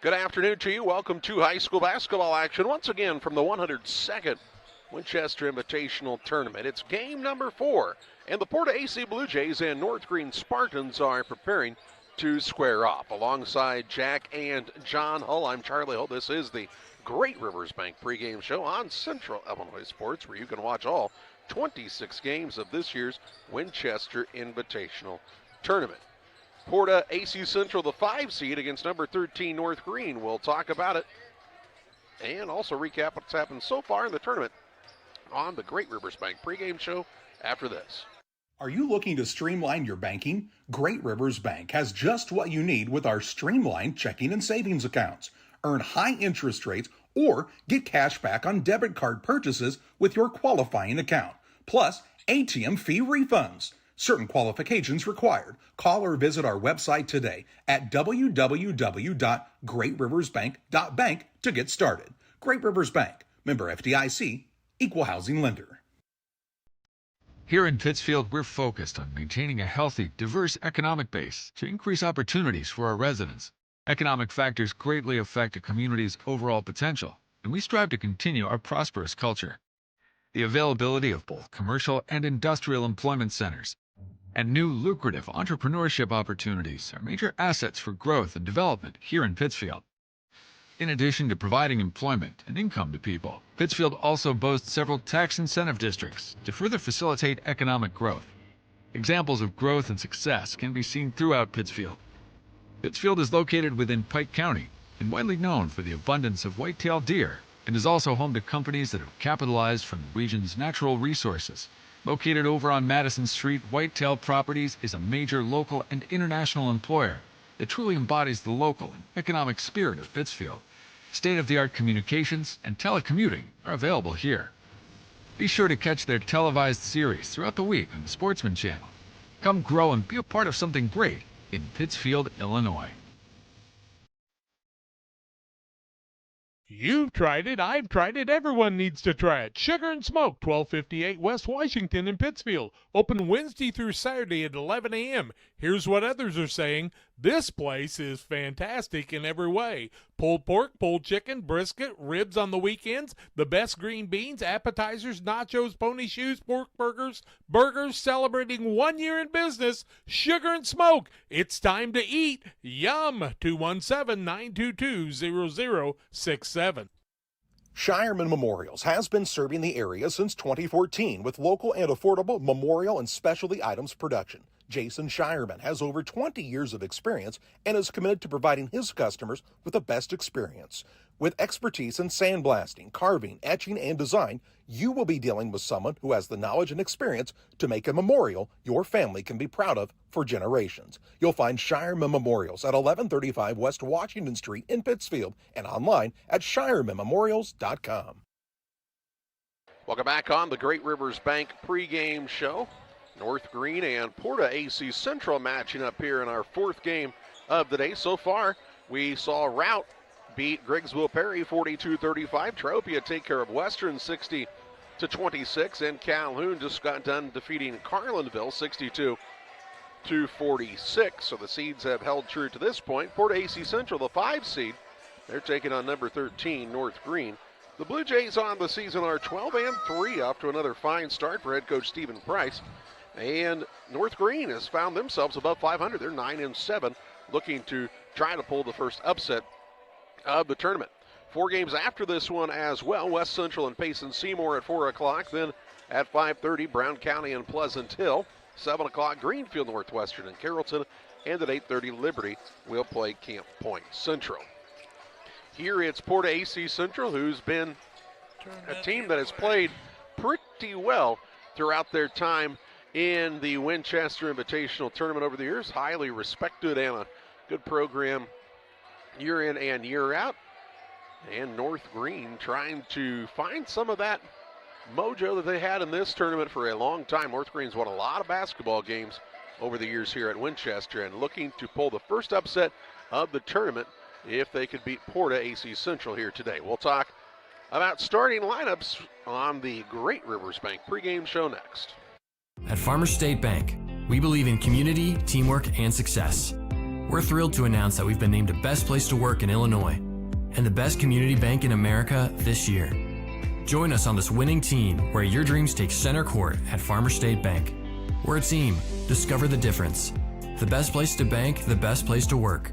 Good afternoon to you. Welcome to high school basketball action once again from the 102nd Winchester Invitational Tournament. It's game number 4, and the PORTA-A Blue Jays and North Greene Spartans are preparing to square off. Alongside Jack and John Hull, I'm Charlie Hull. This is the Great Rivers Bank pregame show on Central Illinois Sports, where you can watch all 26 games of this year's Winchester Invitational Tournament. PORTA-A Central, the 5 seed against number 13 North Greene. We'll talk about it and also recap what's happened so far in the tournament on the Great Rivers Bank pregame show after this. Are you looking to streamline your banking? Great Rivers Bank has just what you need with our streamlined checking and savings accounts. Earn high interest rates or get cash back on debit card purchases with your qualifying account, plus ATM fee refunds. Certain qualifications required. Call or visit our website today at www.greatriversbank.bank to get started. Great Rivers Bank, member FDIC, equal housing lender. Here in Pittsfield, we're focused on maintaining a healthy, diverse economic base to increase opportunities for our residents. Economic factors greatly affect a community's overall potential, and we strive to continue our prosperous culture. The availability of both commercial and industrial employment centers and new lucrative entrepreneurship opportunities are major assets for growth and development here in Pittsfield. In addition to providing employment and income to people, Pittsfield also boasts several tax incentive districts to further facilitate economic growth. Examples of growth and success can be seen throughout Pittsfield. Pittsfield is located within Pike County and widely known for the abundance of white-tailed deer, and is also home to companies that have capitalized from the region's natural resources. Located over on Madison Street, Whitetail Properties is a major local and international employer that truly embodies the local and economic spirit of Pittsfield. State-of-the-art communications and telecommuting are available here. Be sure to catch their televised series throughout the week on the Sportsman Channel. Come grow and be a part of something great in Pittsfield, Illinois. You've tried it, I've tried it, everyone needs to try it. Sugar and Smoke, 1258 West Washington in Pittsfield. Open Wednesday through Saturday at 11 a.m. Here's what others are saying. This place is fantastic in every way. Pulled pork, pulled chicken, brisket, ribs on the weekends, the best green beans, appetizers, nachos, pony shoes, pork burgers, celebrating 1 year in business. Sugar and Smoke, it's time to eat. Yum! 217-922-0067. Shireman Memorials has been serving the area since 2014 with local and affordable memorial and specialty items production. Jason Shireman has over 20 years of experience and is committed to providing his customers with the best experience. With expertise in sandblasting, carving, etching, and design, you will be dealing with someone who has the knowledge and experience to make a memorial your family can be proud of for generations. You'll find Shireman Memorials at 1135 West Washington Street in Pittsfield and online at shiremanmemorials.com. Welcome back on the Great Rivers Bank pregame show. North Greene and PORTA-A Central matching up here in our 4th game of the day. So far, we saw Route beat Griggsville Perry 42-35. Tropia take care of Western 60-26, and Calhoun just got done defeating Carlinville 62-46. So the seeds have held true to this point. PORTA-A Central, the 5 seed, they're taking on number 13 North Greene. The Blue Jays on the season are 12-3, off to another fine start for head coach Stephen Price. And North Greene has found themselves above 500. They're 9-7, looking to try to pull the first upset of the tournament. 4 games after this one as well. West Central and Payson Seymour at 4 o'clock. Then at 5:30, Brown County and Pleasant Hill. 7 o'clock, Greenfield Northwestern and Carrollton. And at 8:30, Liberty will play Camp Point Central. Here it's PORTA-A Central, who's been a team that has played pretty well throughout their time in the Winchester Invitational Tournament over the years. Highly respected and a good program year in and year out. And North Greene trying to find some of that mojo that they had in this tournament for a long time. North Greene's won a lot of basketball games over the years here at Winchester and looking to pull the first upset of the tournament if they could beat PORTA-A Central here today. We'll talk about starting lineups on the Great Rivers Bank pregame show next. At Farmers State Bank, we believe in community, teamwork, and success. We're thrilled to announce that we've been named the best place to work in Illinois and the best community bank in America this year. Join us on this winning team where your dreams take center court at Farmer State Bank. We're a team. Discover the difference. The best place to bank, the best place to work.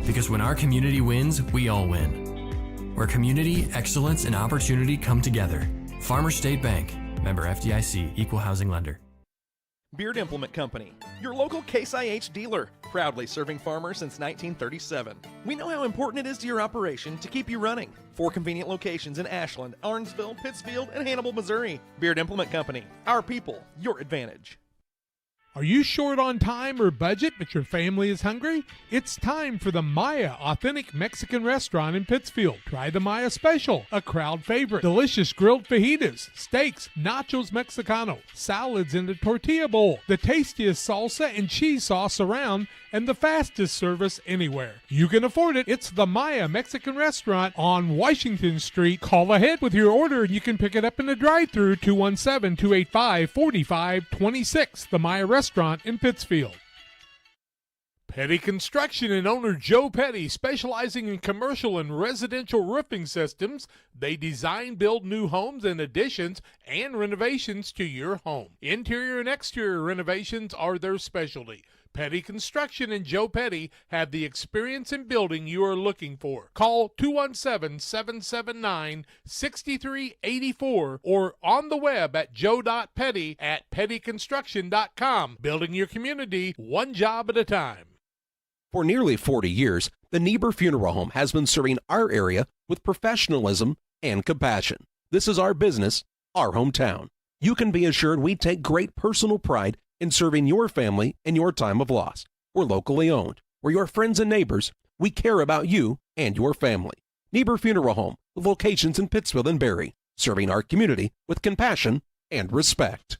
Because when our community wins, we all win. Where community, excellence, and opportunity come together. Farmer State Bank. Member FDIC. Equal housing lender. Beard Implement Company, your local Case IH dealer, proudly serving farmers since 1937. We know how important it is to your operation to keep you running. 4 convenient locations in Ashland, Arnsville, Pittsfield, and Hannibal, Missouri. Beard Implement Company, our people, your advantage. Are you short on time or budget, but your family is hungry? It's time for the Maya Authentic Mexican Restaurant in Pittsfield. Try the Maya Special, a crowd favorite. Delicious grilled fajitas, steaks, nachos Mexicano, salads in a tortilla bowl, the tastiest salsa and cheese sauce around, and the fastest service anywhere. You can afford it. It's the Maya Mexican Restaurant on Washington Street. Call ahead with your order and you can pick it up in the drive-thru, 217-285-4526. The Maya Restaurant in Pittsfield. Petty Construction and owner Joe Petty, specializing in commercial and residential roofing systems. They design, build new homes and additions and renovations to your home. Interior and exterior renovations are their specialty. Petty Construction and Joe Petty have the experience in building you are looking for. Call 217-779-6384 or on the web at joe.petty@pettyconstruction.com. Building your community one job at a time. For nearly 40 years, the Niebuhr Funeral Home has been serving our area with professionalism and compassion. This is our business, our hometown. You can be assured we take great personal pride in serving your family in your time of loss. We're locally owned. We're your friends and neighbors. We care about you and your family. Niebuhr Funeral Home, with locations in Pittsfield and Barry, serving our community with compassion and respect.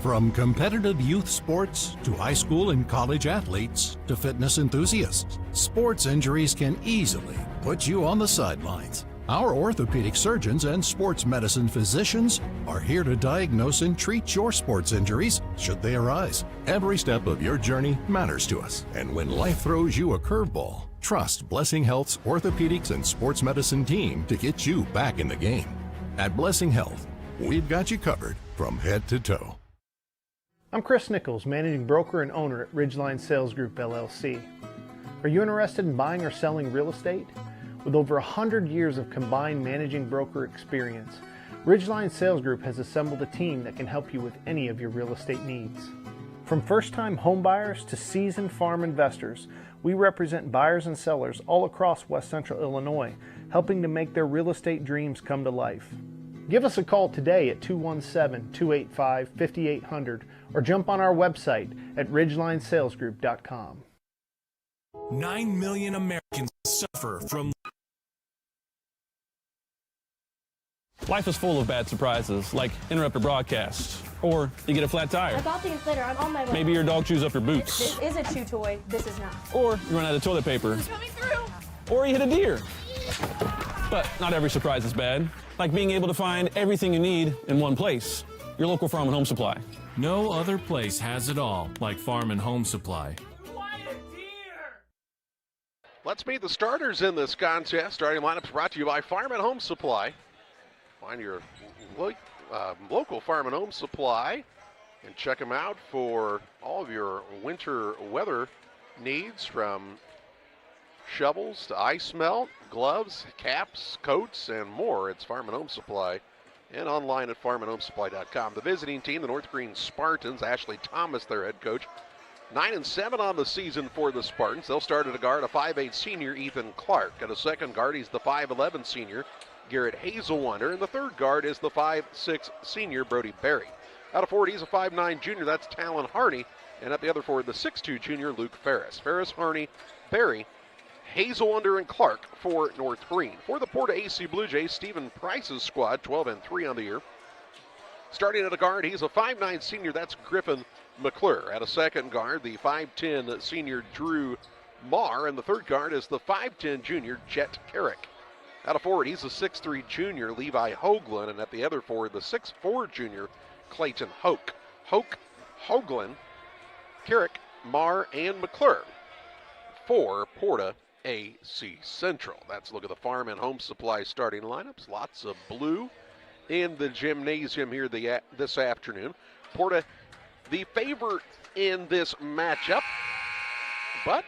From competitive youth sports to high school and college athletes to fitness enthusiasts, sports injuries can easily put you on the sidelines. Our orthopedic surgeons and sports medicine physicians are here to diagnose and treat your sports injuries should they arise. Every step of your journey matters to us. And when life throws you a curveball, trust Blessing Health's orthopedics and sports medicine team to get you back in the game. At Blessing Health, we've got you covered from head to toe. I'm Chris Nichols, managing broker and owner at Ridgeline Sales Group, LLC. Are you interested in buying or selling real estate? With over 100 years of combined managing broker experience, Ridgeline Sales Group has assembled a team that can help you with any of your real estate needs. From first-time home buyers to seasoned farm investors, we represent buyers and sellers all across West Central Illinois, helping to make their real estate dreams come to life. Give us a call today at 217-285-5800 or jump on our website at ridgelinesalesgroup.com. 9 million Americans suffer from... Life is full of bad surprises, like interrupted broadcasts, or you get a flat tire. I bought the inflator. I'm on my way. Maybe your dog chews up your boots. This is a chew toy. This is not. Or you run out of toilet paper. It's coming through. Or you hit a deer. But not every surprise is bad, like being able to find everything you need in one place. Your local farm and home supply. No other place has it all like Farm and Home Supply. Let's meet the starters in this contest. Starting lineups brought to you by Farm and Home Supply. Find your local Farm and Home Supply and check them out for all of your winter weather needs, from shovels to ice melt, gloves, caps, coats, and more. It's Farm and Home Supply, and online at farmandhomesupply.com. The visiting team, the North Greene Spartans, Ashley Thomas, their head coach. 9-7 on the season for the Spartans. They'll start at a guard, a 5'8 senior, Ethan Clark. At a second guard, he's the 5'11 senior, Garrett Hazelwonder. And the third guard is the 5'6 senior, Brody Berry. Out of forward, he's a 5'9 junior, that's Talon Harney. And at the other forward, the 6'2 junior, Luke Ferris. Ferris, Harney, Berry, Hazelwonder, and Clark for North Greene. For the PORTA-A Blue Jays, Stephen Price's squad, 12-3 on the year. Starting at a guard, he's a 5'9 senior, that's Griffin McClure. At a second guard, the 5'10 senior, Drew Marr. And the third guard is the 5'10 junior, Jet Carrick. Out of forward, he's a 6'3 junior, Levi Hoagland. And at the other forward, the 6'4 junior, Clayton Hoke. Hoke, Hoagland, Carrick, Marr, and McClure for PORTA-A Central. That's a look at the Farm and Home Supply starting lineups. Lots of blue in the gymnasium here this afternoon. Porta, the favorite in this matchup, but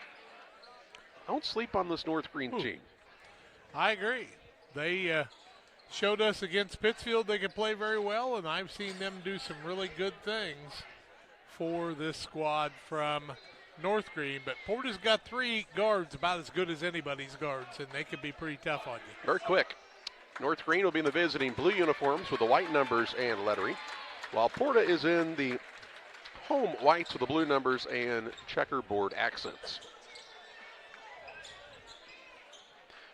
don't sleep on this North Greene team. I agree. They showed us against Pittsfield they could play very well, and I've seen them do some really good things for this squad from North Greene. But Porta's got 3 guards about as good as anybody's guards, and they could be pretty tough on you. Very quick. North Greene will be in the visiting blue uniforms with the white numbers and lettering, while Porta is in the home whites with the blue numbers and checkerboard accents.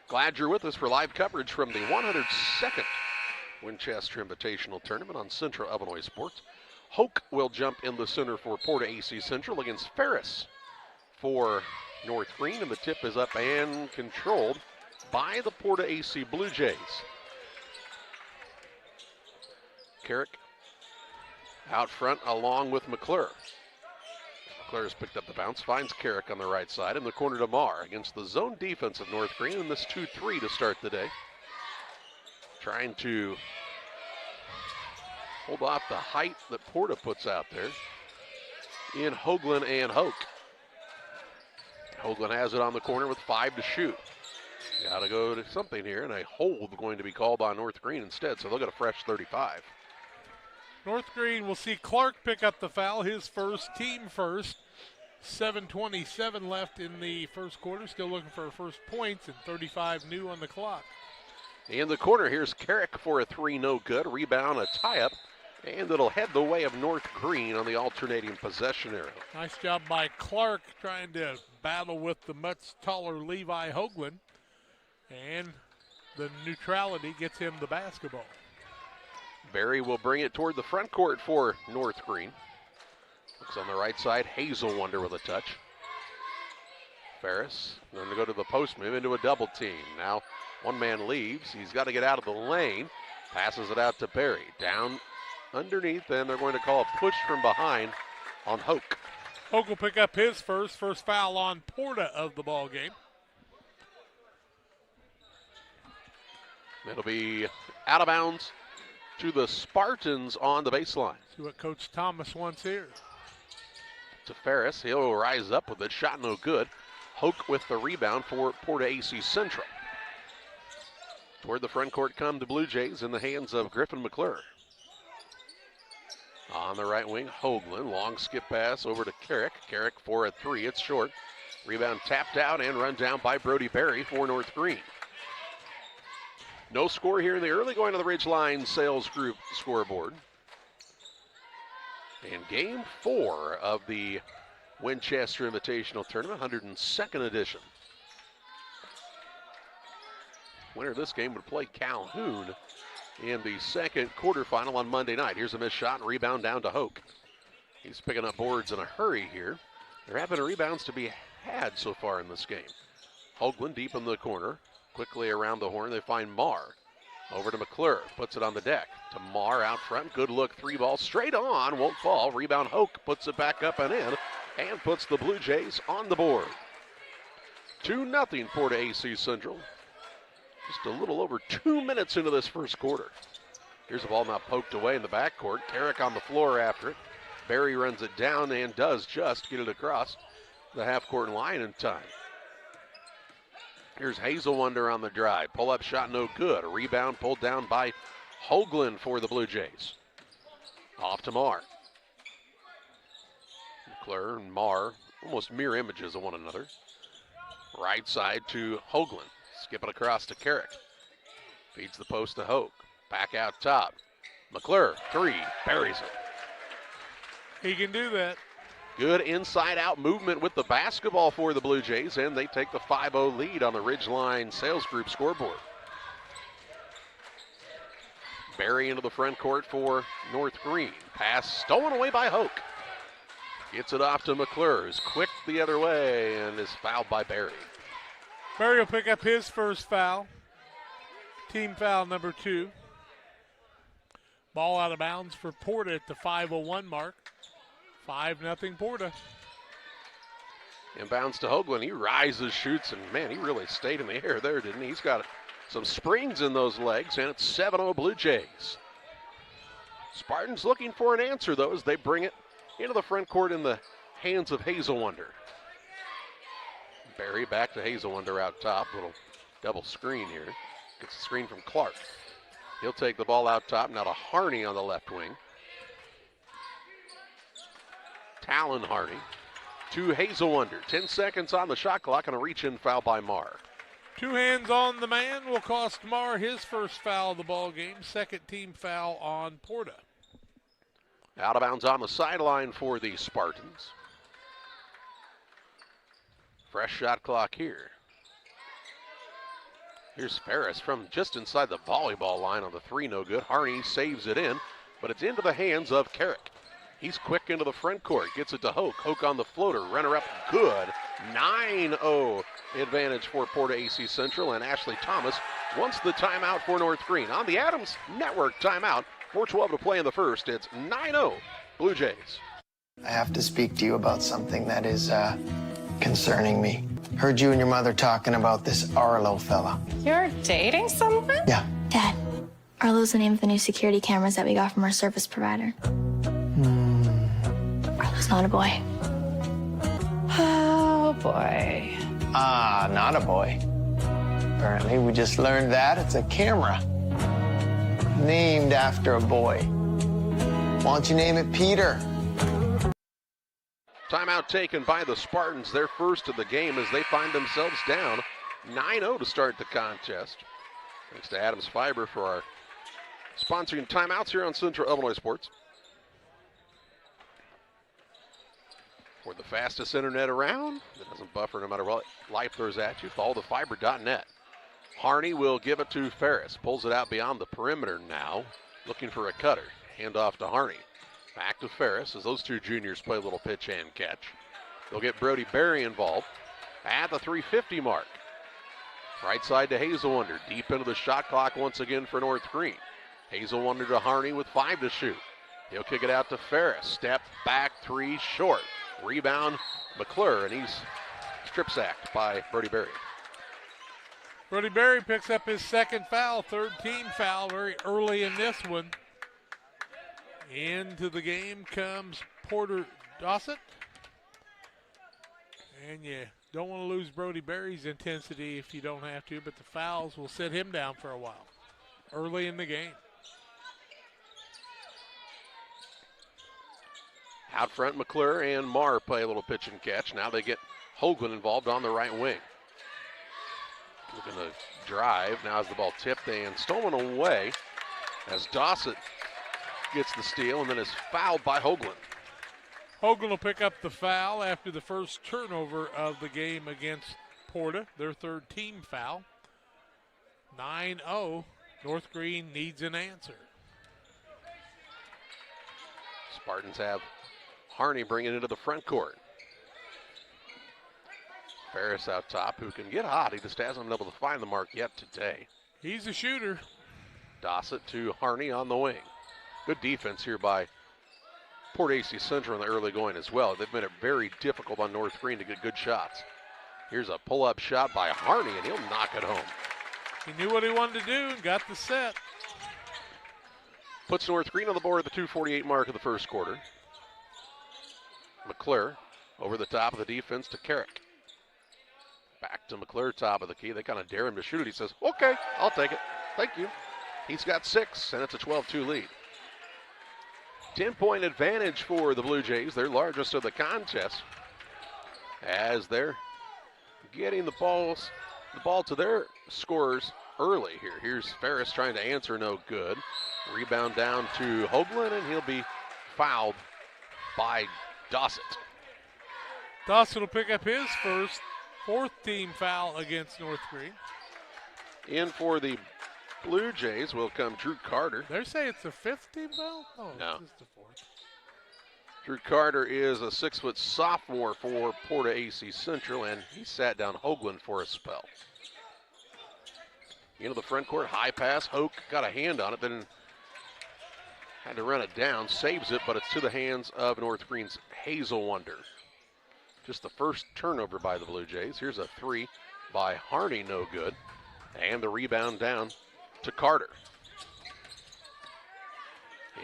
Glad you're with us for live coverage from the 102nd Winchester Invitational Tournament on Central Illinois Sports. Hoke will jump in the center for Porta-A Central against Ferris for North Greene, and the tip is up and controlled by the Porta-A Blue Jays. Carrick out front along with McClure. McClure has picked up the bounce, finds Carrick on the right side in the corner to Marr against the zone defense of North Greene in this 2-3 to start the day. Trying to hold off the height that Porta puts out there in Hoagland and Hoke. Hoagland has it on the corner with 5 to shoot. Got to go to something here, and a hold going to be called on North Greene instead, so they'll get a fresh 35. North Greene will see Clark pick up the foul, his first, team first. 7:27 left in the first quarter, still looking for first points, and 35 new on the clock. In the corner, here's Carrick for a 3, no good. Rebound, a tie-up, and it'll head the way of North Greene on the alternating possession arrow. Nice job by Clark trying to battle with the much taller Levi Hoagland, and the neutrality gets him the basketball. Barry will bring it toward the front court for North Greene. Looks on the right side, Hazelwonder with a touch. Ferris going to go to the post move into a double team. Now one man leaves. He's got to get out of the lane. Passes it out to Barry. Down underneath, and they're going to call a push from behind on Hoke. Hoke will pick up his first foul on Porta of the ball game. It'll be out of bounds to the Spartans on the baseline. See what Coach Thomas wants here. To Ferris, he'll rise up with it, shot no good. Hoke with the rebound for Porta-A Central. Toward the front court come the Blue Jays in the hands of Griffin McClure. On the right wing, Hoagland, long skip pass over to Carrick. Carrick for a 3, it's short. Rebound tapped out and run down by Brody Berry for North Greene. No score here in the early going to the Ridgeline Sales Group scoreboard. In game 4 of the Winchester Invitational Tournament, 102nd edition. Winner of this game would play Calhoun in the second quarterfinal on Monday night. Here's a missed shot and rebound down to Hoke. He's picking up boards in a hurry here. There have been rebounds to be had so far in this game. Hoagland deep in the corner. Quickly around the horn, they find Marr. Over to McClure, puts it on the deck. To Marr out front, good look, 3 ball, straight on, won't fall. Rebound, Hoke puts it back up and in, and puts the Blue Jays on the board. 2-0 Porta-A Central. Just a little over 2 minutes into this first quarter. Here's a ball now poked away in the backcourt. Carrick on the floor after it. Barry runs it down and does just get it across the half-court line in time. Here's Hazelwonder on the drive. Pull-up shot no good. A rebound pulled down by Hoagland for the Blue Jays. Off to Marr. McClure and Marr, almost mirror images of one another. Right side to Hoagland. Skip it across to Carrick. Feeds the post to Hoke. Back out top. McClure, 3, buries it. He can do that. Good inside-out movement with the basketball for the Blue Jays, and they take the 5-0 lead on the Ridgeline Sales Group scoreboard. Barry into the front court for North Greene. Pass stolen away by Hoke. Gets it off to McClure, who's quick the other way and is fouled by Barry. Barry will pick up his first foul. Team foul number 2. Ball out of bounds for Porta at the 5:01 mark. 5-0 Porta. Inbounds to Hoagland. He rises, shoots, and man, he really stayed in the air there, didn't he? He's got some springs in those legs, and it's 7-0 Blue Jays. Spartans looking for an answer, though, as they bring it into the front court in the hands of Hazelwonder. Berry back to Hazelwonder out top. Little double screen here. Gets the screen from Clark. He'll take the ball out top. Now to Harney on the left wing. Talon Harney to Hazelwonder. 10 seconds on the shot clock and a reach-in foul by Marr. 2 hands on the man will cost Marr his first foul of the ball game. Second team foul on Porta. Out of bounds on the sideline for the Spartans. Fresh shot clock here. Here's Ferris from just inside the volleyball line on the 3, no good. Harney saves it in, but it's into the hands of Carrick. He's quick into the front court, gets it to Hoke. Hoke on the floater, runner up, good. 9-0 advantage for Porta-A Central, and Ashley Thomas wants the timeout for North Greene. On the Adams Network timeout, 4:12 to play in the first. It's 9-0 Blue Jays. I have to speak to you about something that is concerning me. Heard you and your mother talking about this Arlo fella. You're dating someone? Yeah. Dad, Arlo's the name of the new security cameras that we got from our service provider. Arlo's not a boy. Oh, boy. Ah, not a boy. Apparently, we just learned that it's a camera named after a boy. Why don't you name it Peter? Timeout taken by the Spartans, their first of the game, as they find themselves down 9-0 to start the contest. Thanks to Adams Fiber for our sponsoring timeouts here on Central Illinois Sports. For the fastest internet around, that doesn't buffer no matter what life throws at you, follow the fiber.net. Harney will give it to Ferris, pulls it out beyond the perimeter now, looking for a cutter. Hand off to Harney. Back to Ferris as those two juniors play a little pitch and catch. They'll get Brody Berry involved at the 3:50 mark. Right side to Hazelwonder. Deep into the shot clock once again for North Greene. Hazelwonder to Harney with 5 to shoot. He'll kick it out to Ferris. Step back 3 short. Rebound McClure, and he's strip sacked by Brody Berry. Brody Berry picks up his second foul, third team foul very early in this one. Into the game comes Porter Dossett. And you don't want to lose Brody Berry's intensity if you don't have to, but the fouls will sit him down for a while early in the game. Out front, McClure and Marr play a little pitch and catch. Now they get Hoagland involved on the right wing. Looking to drive. Now as the ball tipped and stolen away as Dossett gets the steal and then is fouled by Hoagland. Hoagland will pick up the foul after the first turnover of the game against Porta, their third team foul. 9-0. North Greene needs an answer. Spartans have Harney bringing it into the front court. Ferris out top, who can get hot. He just hasn't been able to find the mark yet today. He's a shooter. Dossett to Harney on the wing. Good defense here by Porta-A Central in the early going as well. They've made it very difficult on North Greene to get good shots. Here's a pull-up shot by Harney, and he'll knock it home. He knew what he wanted to do and got the set. Puts North Greene on the board at the 2:48 mark of the first quarter. McClure over the top of the defense to Carrick. Back to McClure, top of the key. They kind of dare him to shoot it. He says, okay, I'll take it. Thank you. He's got 6, and it's a 12-2 lead. 10-point advantage for the Blue Jays, their largest of the contest, as they're getting the ball to their scorers early here. Here's Ferris trying to answer, no good. Rebound down to Hoagland, and he'll be fouled by Dossett. Dossett will pick up his fourth team foul against North Greene. In for the Blue Jays will come Drew Carter. They say it's the 5th team foul? Oh, no. It's the 4th. Drew Carter is a 6-foot sophomore for Porta-A Central, and he sat down Hoagland for a spell. Into the front court, high pass. Hoke got a hand on it, then had to run it down. Saves it, but it's to the hands of North Greene's Hazelwonder. Just the first turnover by the Blue Jays. Here's a three by Harney, no good. And the rebound down to Carter.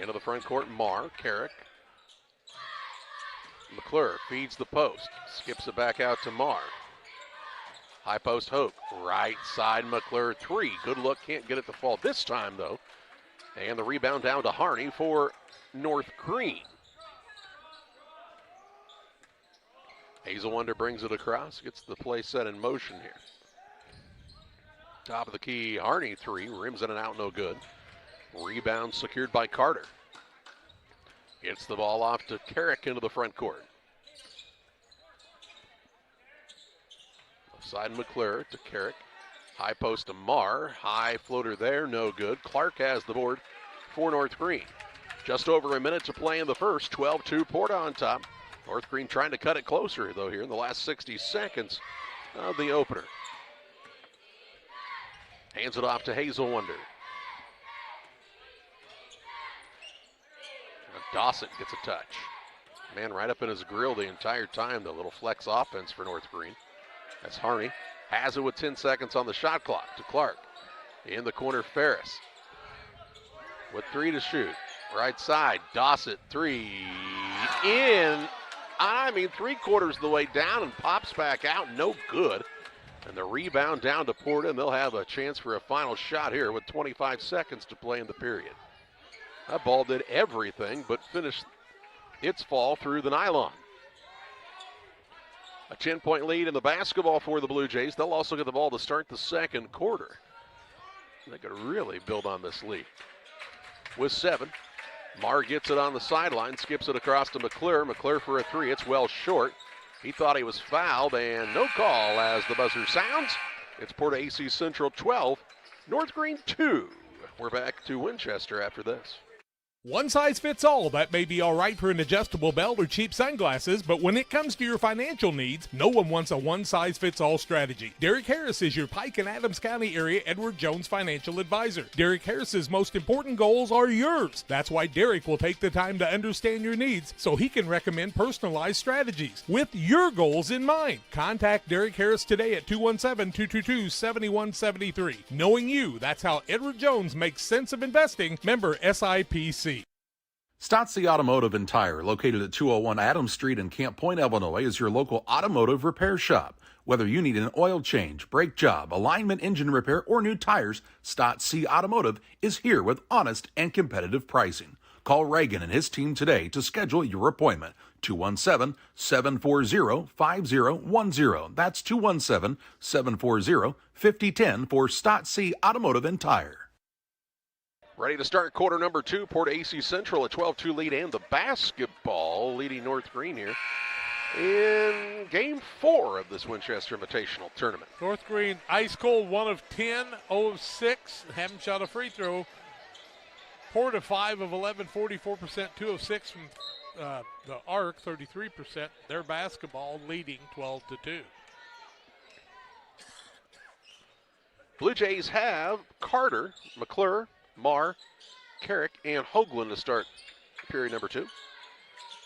Into the front court, Marr, Carrick. McClure feeds the post, skips it back out to Marr. High post, Hoke, right side, McClure, three. Good look, can't get it to fall this time, though. And the rebound down to Harney for North Greene. Hazelwonder brings it across, gets the play set in motion here. Top of the key, Harney, three, rims in and out, no good. Rebound secured by Carter. Gets the ball off to Carrick into the front court. Left side, McClure to Carrick. High post to Marr. High floater there, no good. Clark has the board for North Greene. Just over a minute to play in the first. 12-2, Porta on top. North Greene trying to cut it closer, though, here in the last 60 seconds of the opener. Hands it off to Hazelwonder. Dawson gets a touch. Man right up in his grill the entire time, the little flex offense for North Greene. That's Harney. Has it with 10 seconds on the shot clock to Clark. In the corner, Ferris. With three to shoot. Right side, Dawson, three. In. I mean, 3/4 of the way down and pops back out. No good. And the rebound down to Porta, and they'll have a chance for a final shot here with 25 seconds to play in the period. That ball did everything but finished its fall through the nylon. A 10-point lead in the basketball for the Blue Jays. They'll also get the ball to start the second quarter. They could really build on this lead. With 7, Marr gets it on the sideline, skips it across to McClure. McClure for a three. It's well short. He thought he was fouled, and no call as the buzzer sounds. It's Porta-A Central 12, North Greene 2. We're back to Winchester after this. One size fits all. That may be all right for an adjustable belt or cheap sunglasses, but when it comes to your financial needs, no one wants a one-size-fits-all strategy. Derek Harris is your Pike and Adams County area Edward Jones financial advisor. Derek Harris's most important goals are yours. That's why Derek will take the time to understand your needs so he can recommend personalized strategies with your goals in mind. Contact Derek Harris today at 217-222-7173. Knowing you, that's how Edward Jones makes sense of investing. Member SIPC. Stotzi Automotive and Tire, located at 201 Adams Street in Camp Point, Illinois, is your local automotive repair shop. Whether you need an oil change, brake job, alignment, engine repair, or new tires, Stotzi Automotive is here with honest and competitive pricing. Call Reagan and his team today to schedule your appointment. 217-740-5010. That's 217-740-5010 for Stotzi Automotive and Tire. Ready to start quarter number 2. Porta-A Central a 12-2 lead, and the basketball leading North Greene here in game 4 of this Winchester Invitational Tournament. North Greene ice cold, 1 of 10, 0 of 6, haven't shot a free throw. Porta 5 of 11, 44%, 2 of 6 from the arc, 33%. Their basketball leading 12-2. Blue Jays have Carter, McClure, Marr, Carrick, and Hoagland to start period number 2.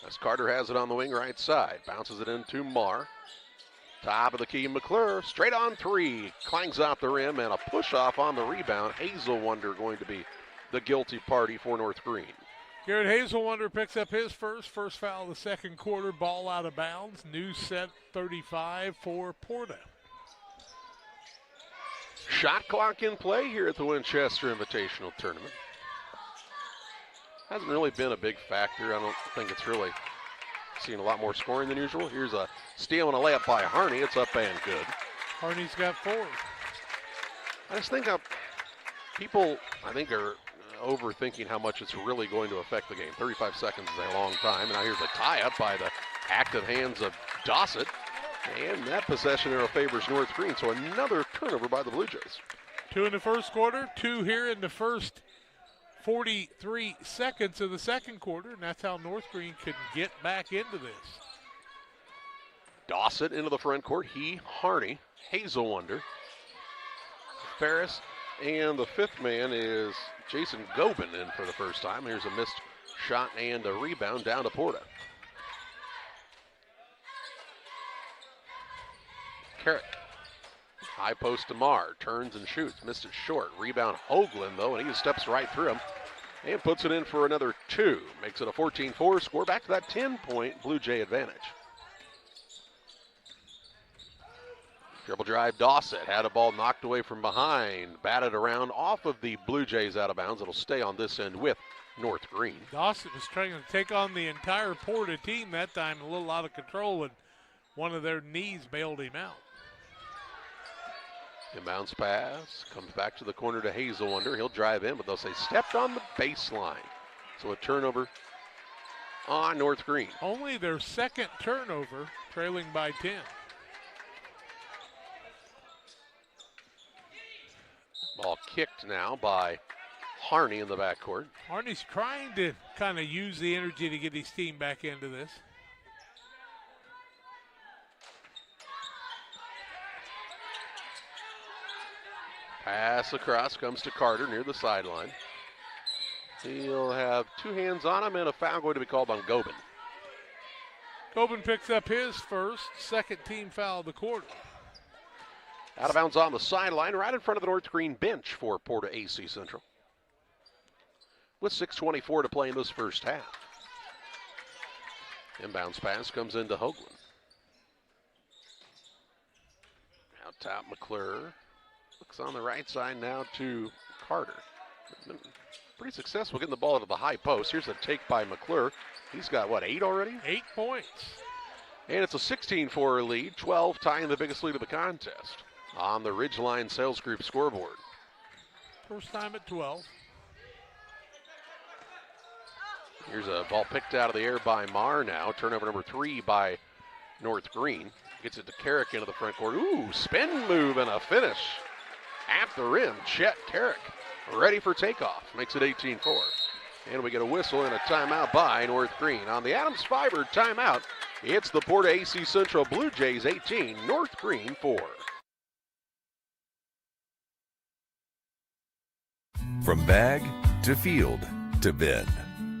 As Carter has it on the wing right side. Bounces it into Marr. Top of the key, McClure. Straight on 3. Clangs off the rim and a push off on the rebound. Hazelwonder going to be the guilty party for North Greene. Garrett Hazelwonder picks up his first foul of the second quarter. Ball out of bounds. New set 35 for Porta. Shot clock in play here at the Winchester Invitational Tournament. Hasn't really been a big factor. I don't think it's really seen a lot more scoring than usual. Here's a steal and a layup by Harney. It's up and good. Harney's got 4. I just think people, I think, are overthinking how much it's really going to affect the game. 35 seconds is a long time. And now here's a tie-up by the active hands of Dossett. And that possession arrow favors North Greene, so another turnover by the Blue Jays. 2 in the first quarter, 2 here in the first 43 seconds of the second quarter, and that's how North Greene could get back into this. Dossett into the front court. Harney, Hazelwonder, Ferris, and the 5th man is Jason Gobin in for the first time. Here's a missed shot and a rebound down to Porta. Carrick. High post to Marr. Turns and shoots. Missed it short. Rebound Hoagland, though, and he steps right through him and puts it in for another 2. Makes it a 14-4 score. Back to that 10-point Blue Jay advantage. Dribble drive, Dawson had a ball knocked away from behind, batted around off of the Blue Jays out of bounds. It'll stay on this end with North Greene. Dawson was trying to take on the entire Porta team that time, a little out of control, and one of their knees bailed him out. Inbounds pass, comes back to the corner to Hazelwonder. He'll drive in, but they'll say stepped on the baseline. So a turnover on North Greene. Only their second turnover, trailing by 10. Ball kicked now by Harney in the backcourt. Harney's trying to kind of use the energy to get his team back into this. Pass across, comes to Carter near the sideline. He'll have 2 hands on him and a foul going to be called on Gobin. Gobin picks up his first, second team foul of the quarter. Out of bounds on the sideline, right in front of the North Greene bench for Porta-A Central. With 6:24 to play in this first half. Inbounds pass comes into Hoagland. Out top, McClure. Looks on the right side now to Carter. Pretty successful getting the ball to the high post. Here's a take by McClure. He's got, 8 already? 8 points. And it's a 16-4 lead, 12 tying the biggest lead of the contest on the Ridgeline Sales Group scoreboard. First time at 12. Here's a ball picked out of the air by Marr now. Turnover number 3 by North Greene. Gets it to Carrick into the front court. Ooh, spin move and a finish. At the rim, Chet Carrick ready for takeoff. Makes it 18-4. And we get a whistle and a timeout by North Greene. On the Adams Fiber timeout, it's the Porta-A Central Blue Jays 18, North Greene 4. From bag to field to bin,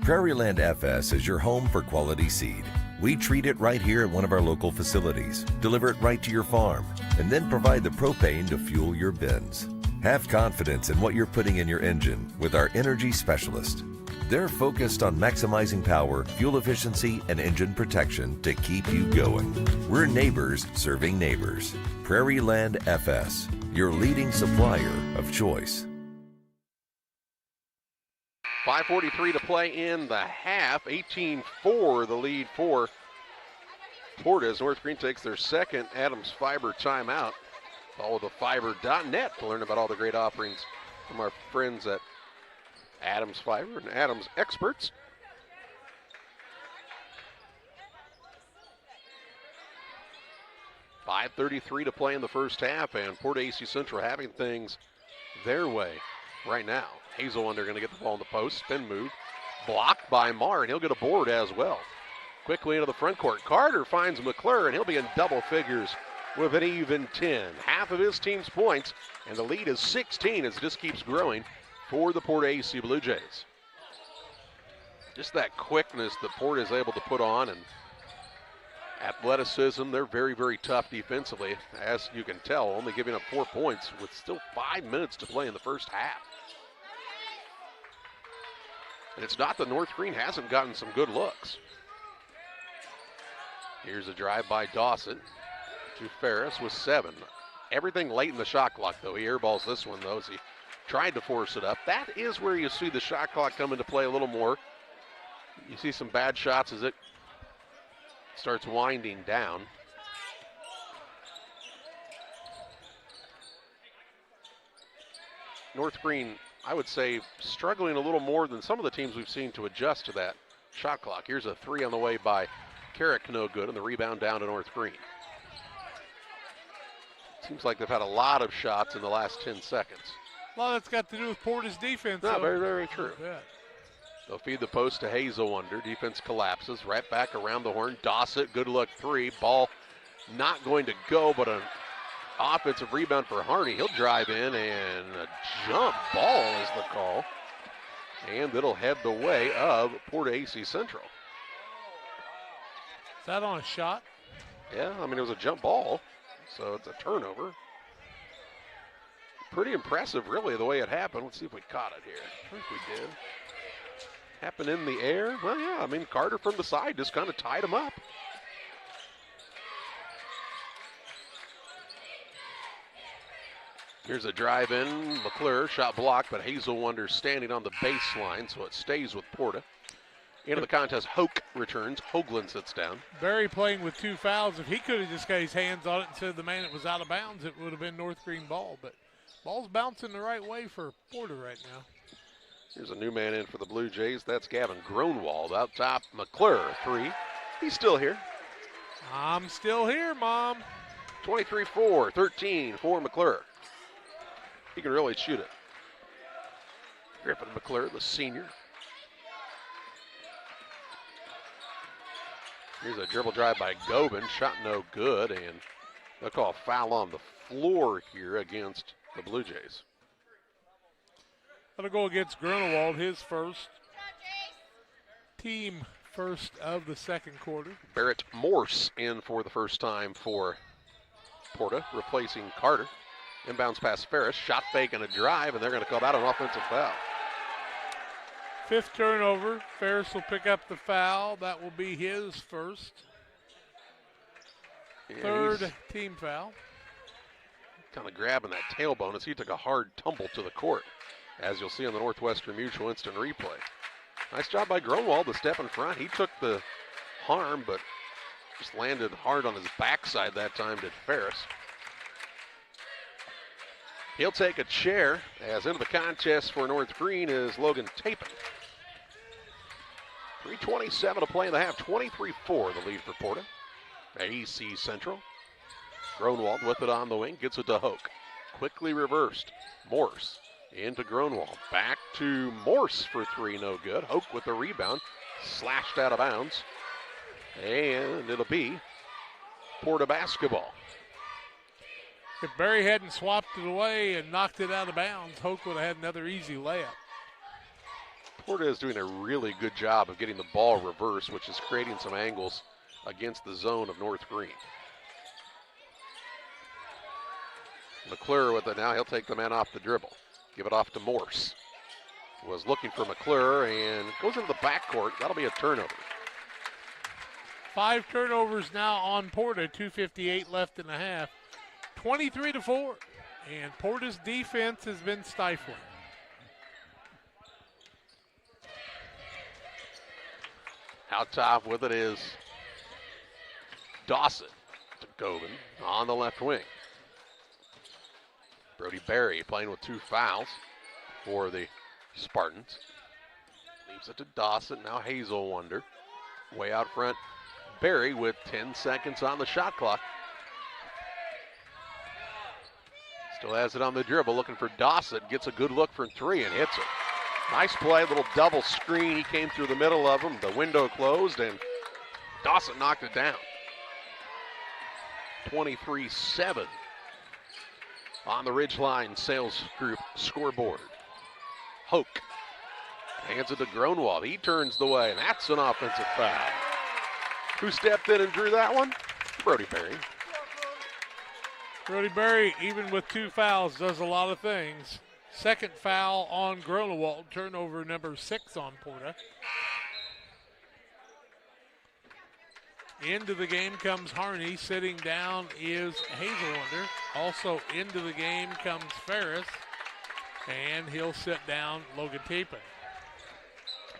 Prairieland FS is your home for quality seed. We treat it right here at one of our local facilities, deliver it right to your farm, and then provide the propane to fuel your bins. Have confidence in what you're putting in your engine with our energy specialist. They're focused on maximizing power, fuel efficiency, and engine protection to keep you going. We're neighbors serving neighbors. Prairieland FS, your leading supplier of choice. 5:43 to play in the half. 18-4 the lead for Porta as North Greene takes their second Adams Fiber timeout. Follow the fiber.net to learn about all the great offerings from our friends at Adams Fiber and Adams Experts. .533 to play in the first half, and Porta-A Central having things their way right now. Hazelwonder going to get the ball in the post. Spin move. Blocked by Marr, and he'll get a board as well. Quickly into the front court. Carter finds McClure, and he'll be in double figures with an even 10. Half of his team's points, and the lead is 16 as it just keeps growing for the Porta-A Blue Jays. Just that quickness that Porta is able to put on, and athleticism. They're very, very tough defensively, as you can tell, only giving up 4 points with still 5 minutes to play in the first half. And it's not that North Greene hasn't gotten some good looks. Here's a drive by Dawson to Ferris with 7. Everything late in the shot clock, though. He airballs this one, though, as he tried to force it up. That is where you see the shot clock come into play a little more. You see some bad shots as it starts winding down. North Greene, I would say, struggling a little more than some of the teams we've seen to adjust to that shot clock. Here's a 3 on the way by Carrick, no good, and the rebound down to North Greene. Seems like they've had a lot of shots in the last 10 seconds. Well, that's got to do with Porta's defense. No, so. very, very true. Yeah. They'll feed the post to Hazelwonder. Defense collapses. Right back around the horn. Dossett, good luck 3. Ball not going to go, but an offensive rebound for Harney. He'll drive in, and a jump ball is the call. And it'll head the way of Porta-A Central. Is that on a shot? Yeah, I mean, it was a jump ball. So it's a turnover. Pretty impressive, really, the way it happened. Let's see if we caught it here. I think we did. Happened in the air. Well, yeah, I mean, Carter from the side just kind of tied him up. Here's a drive in. McClure, shot blocked, but Hazel Wonder standing on the baseline, so it stays with Porta. Into the contest, Hoke returns. Hoagland sits down. Barry playing with 2 fouls. If he could have just got his hands on it and said the man that was out of bounds, it would have been North Greene ball. But ball's bouncing the right way for Porta right now. Here's a new man in for the Blue Jays. That's Gavin Gronwald. Out top, McClure, 3. He's still here. I'm still here, Mom. 23-4, 13 for McClure. He can really shoot it. Griffin McClure, the senior. Here's a dribble drive by Gobin. Shot no good, and they'll call a foul on the floor here against the Blue Jays. That'll go against Grunewald, his first. Team first of the second quarter. Barrett Morse in for the first time for Porta, replacing Carter. Inbounds pass Ferris. Shot fake and a drive, and they're going to call that an offensive foul. 5th turnover. Ferris will pick up the foul. That will be his first. Yeah, 3rd team foul. Kind of grabbing that tailbone as he took a hard tumble to the court, as you'll see on the Northwestern Mutual instant replay. Nice job by Gronwald to step in front. He took the harm, but just landed hard on his backside that time, did Ferris. He'll take a chair, as into the contest for North Greene is Logan Tapin. 3:27 to play in the half, 23-4 the lead for Porta. AC Central. Gronwald with it on the wing, gets it to Hoke. Quickly reversed. Morse into Gronwald. Back to Morse for 3, no good. Hoke with the rebound, slashed out of bounds. And it'll be Porta basketball. If Barry hadn't swapped it away and knocked it out of bounds, Hoke would have had another easy layup. Porta is doing a really good job of getting the ball reversed, which is creating some angles against the zone of North Greene. McClure with it now. He'll take the man off the dribble. Give it off to Morse. Was looking for McClure and goes into the backcourt. That'll be a turnover. 5 turnovers now on Porta. 2:58 left in the half. 23-4. And Porta's defense has been stifling. Out top with it is Dawson to Gobin on the left wing. Brody Berry playing with 2 fouls for the Spartans. Leaves it to Dawson. Now Hazel Wonder. Way out front. Berry with 10 seconds on the shot clock. Still has it on the dribble, looking for Dawson. Gets a good look from 3 and hits it. Nice play, little double screen. He came through the middle of them. The window closed, and Dawson knocked it down. 23-7 on the Ridgeline Sales Group scoreboard. Hoke hands it to Gronwald. He turns the way, and that's an offensive foul. Who stepped in and drew that one? Brody Berry. Brody Berry, even with 2 fouls, does a lot of things. 2nd foul on Gronewald, turnover number 6 on Porta. Into the game comes Harney. Sitting down is Hazelwonder. Also into the game comes Ferris. And he'll sit down Logan Tapin.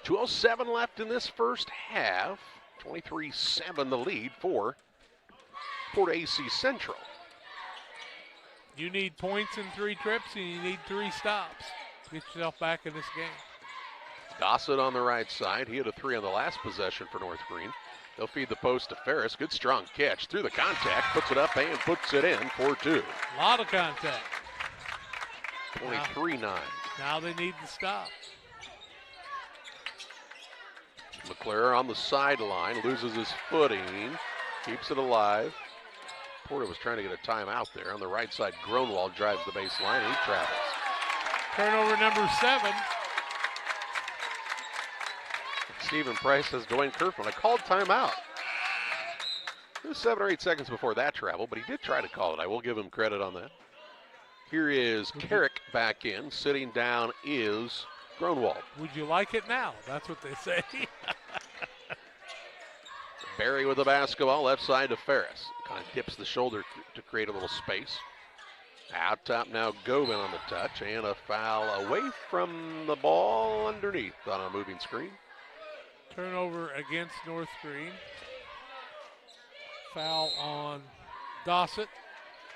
2:07 left in this first half. 23-7 the lead for Porta AC Central. You need points in 3 trips, and you need 3 stops to get yourself back in this game. Gossett on the right side. He had a 3 on the last possession for North Greene. They'll feed the post to Ferris. Good strong catch through the contact. Puts it up and puts it in for 2. A lot of contact. 23-9. Now they need to stop. McClure on the sideline. Loses his footing. Keeps it alive. Porta was trying to get a timeout there. On the right side, Gronwald drives the baseline and he travels. Turnover number 7. Stephen Price says, Dwayne Kerfman, I called timeout. It was 7 or 8 seconds before that travel, but he did try to call it. I will give him credit on that. Here is Carrick back in. Sitting down is Gronwald. Would you like it now? That's what they say. Barry with the basketball, left side to Ferris. Kind of dips the shoulder to create a little space. Out top now, Govin on the touch, and a foul away from the ball underneath on a moving screen. Turnover against North Greene. Foul on Dossett,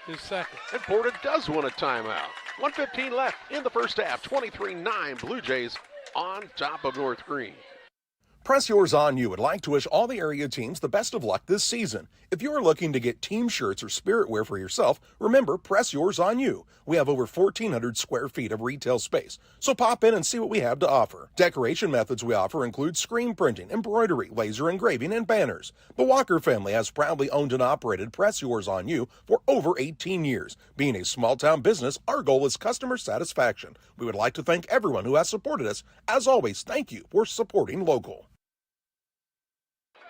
his second. And Porta does want a timeout. 1:15 left in the first half. 23-9 Blue Jays on top of North Greene. Press Yours On You would like to wish all the area teams the best of luck this season. If you're looking to get team shirts or spirit wear for yourself, remember Press Yours On You. We have over 1,400 square feet of retail space, so pop in and see what we have to offer. Decoration methods we offer include screen printing, embroidery, laser engraving, and banners. The Walker family has proudly owned and operated Press Yours On You for over 18 years. Being a small-town business, our goal is customer satisfaction. We would like to thank everyone who has supported us. As always, thank you for supporting local.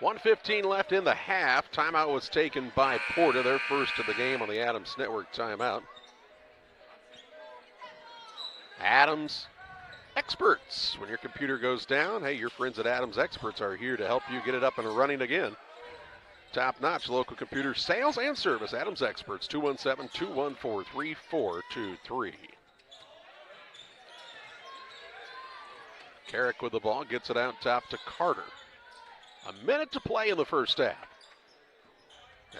1:15 left in the half. Timeout was taken by Porta, their first of the game on the Adams Network timeout. Adams Experts. When your computer goes down, hey, your friends at Adams Experts are here to help you get it up and running again. Top-notch local computer sales and service. Adams Experts, 217-214-3423. Carrick with the ball, gets it out top to Carter. A minute to play in the first half.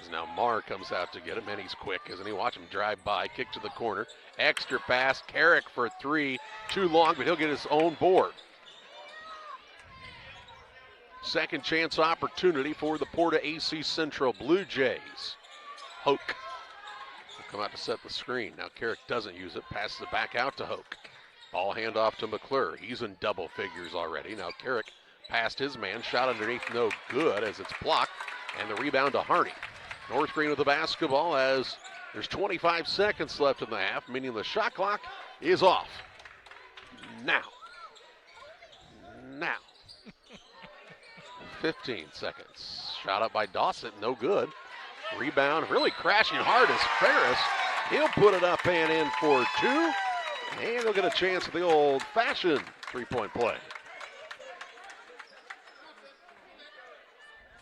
As now Marr comes out to get him, and he's quick, isn't he? Watch him drive by, kick to the corner. Extra pass, Carrick for three. Too long, but he'll get his own board. Second chance opportunity for the Porta-A Central Blue Jays. Hoke will come out to set the screen. Now Carrick doesn't use it, passes it back out to Hoke. Ball handoff to McClure. He's in double figures already. Now Carrick past his man, shot underneath, no good as it's blocked, and the rebound to Harney. North Greene with the basketball as there's 25 seconds left in the half, meaning the shot clock is off. Now. 15 seconds. Shot up by Dawson, no good. Rebound really crashing hard as Ferris. He'll put it up and in for two, and he'll get a chance at the old-fashioned three-point play.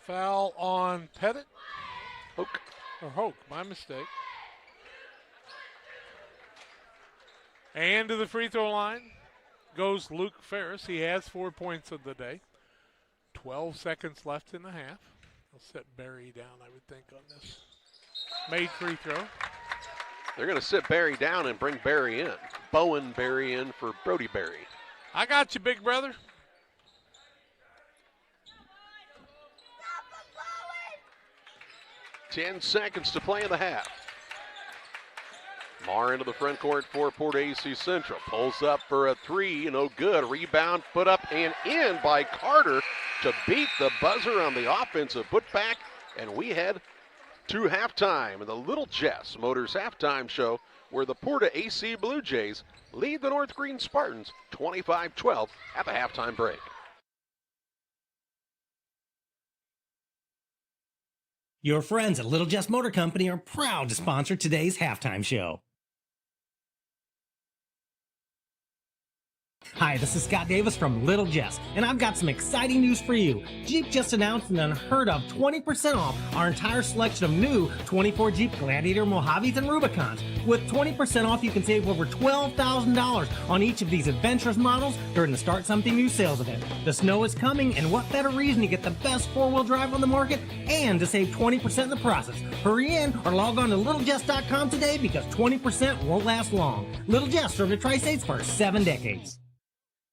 Foul on Pettit. Hoke. Or Hoke, my mistake. And to the free throw line goes Luke Ferris. He has 4 points of the day. 12 seconds left in the half. I'll set Barry down, I would think, on this. Made free throw. They're going to sit Barry down and bring Barry in. Bowen Barry in for Brody Barry. I got you, big brother. Ten seconds to play in the half. Marr into the front court for Porta-A Central. Pulls up for a three, no good. Rebound, put up and in by Carter to beat the buzzer on the offensive putback. And we head to halftime in the Little Jess Motors halftime show, where the Porta-A Blue Jays lead the North Greene Spartans 25-12 at the halftime break. Your friends at Little Jess Motor Company are proud to sponsor today's halftime show. Hi, this is Scott Davis from Little Jess, and I've got some exciting news for you. Jeep just announced an unheard of 20% off our entire selection of new 24 Jeep Gladiator, Mojaves, and Rubicons. With 20% off, you can save over $12,000 on each of these adventurous models during the Start Something New sales event. The snow is coming, and what better reason to get the best four-wheel drive on the market and to save 20% in the process. Hurry in or log on to littlejess.com today because 20% won't last long. Little Jess served the Tri-States for 7 decades.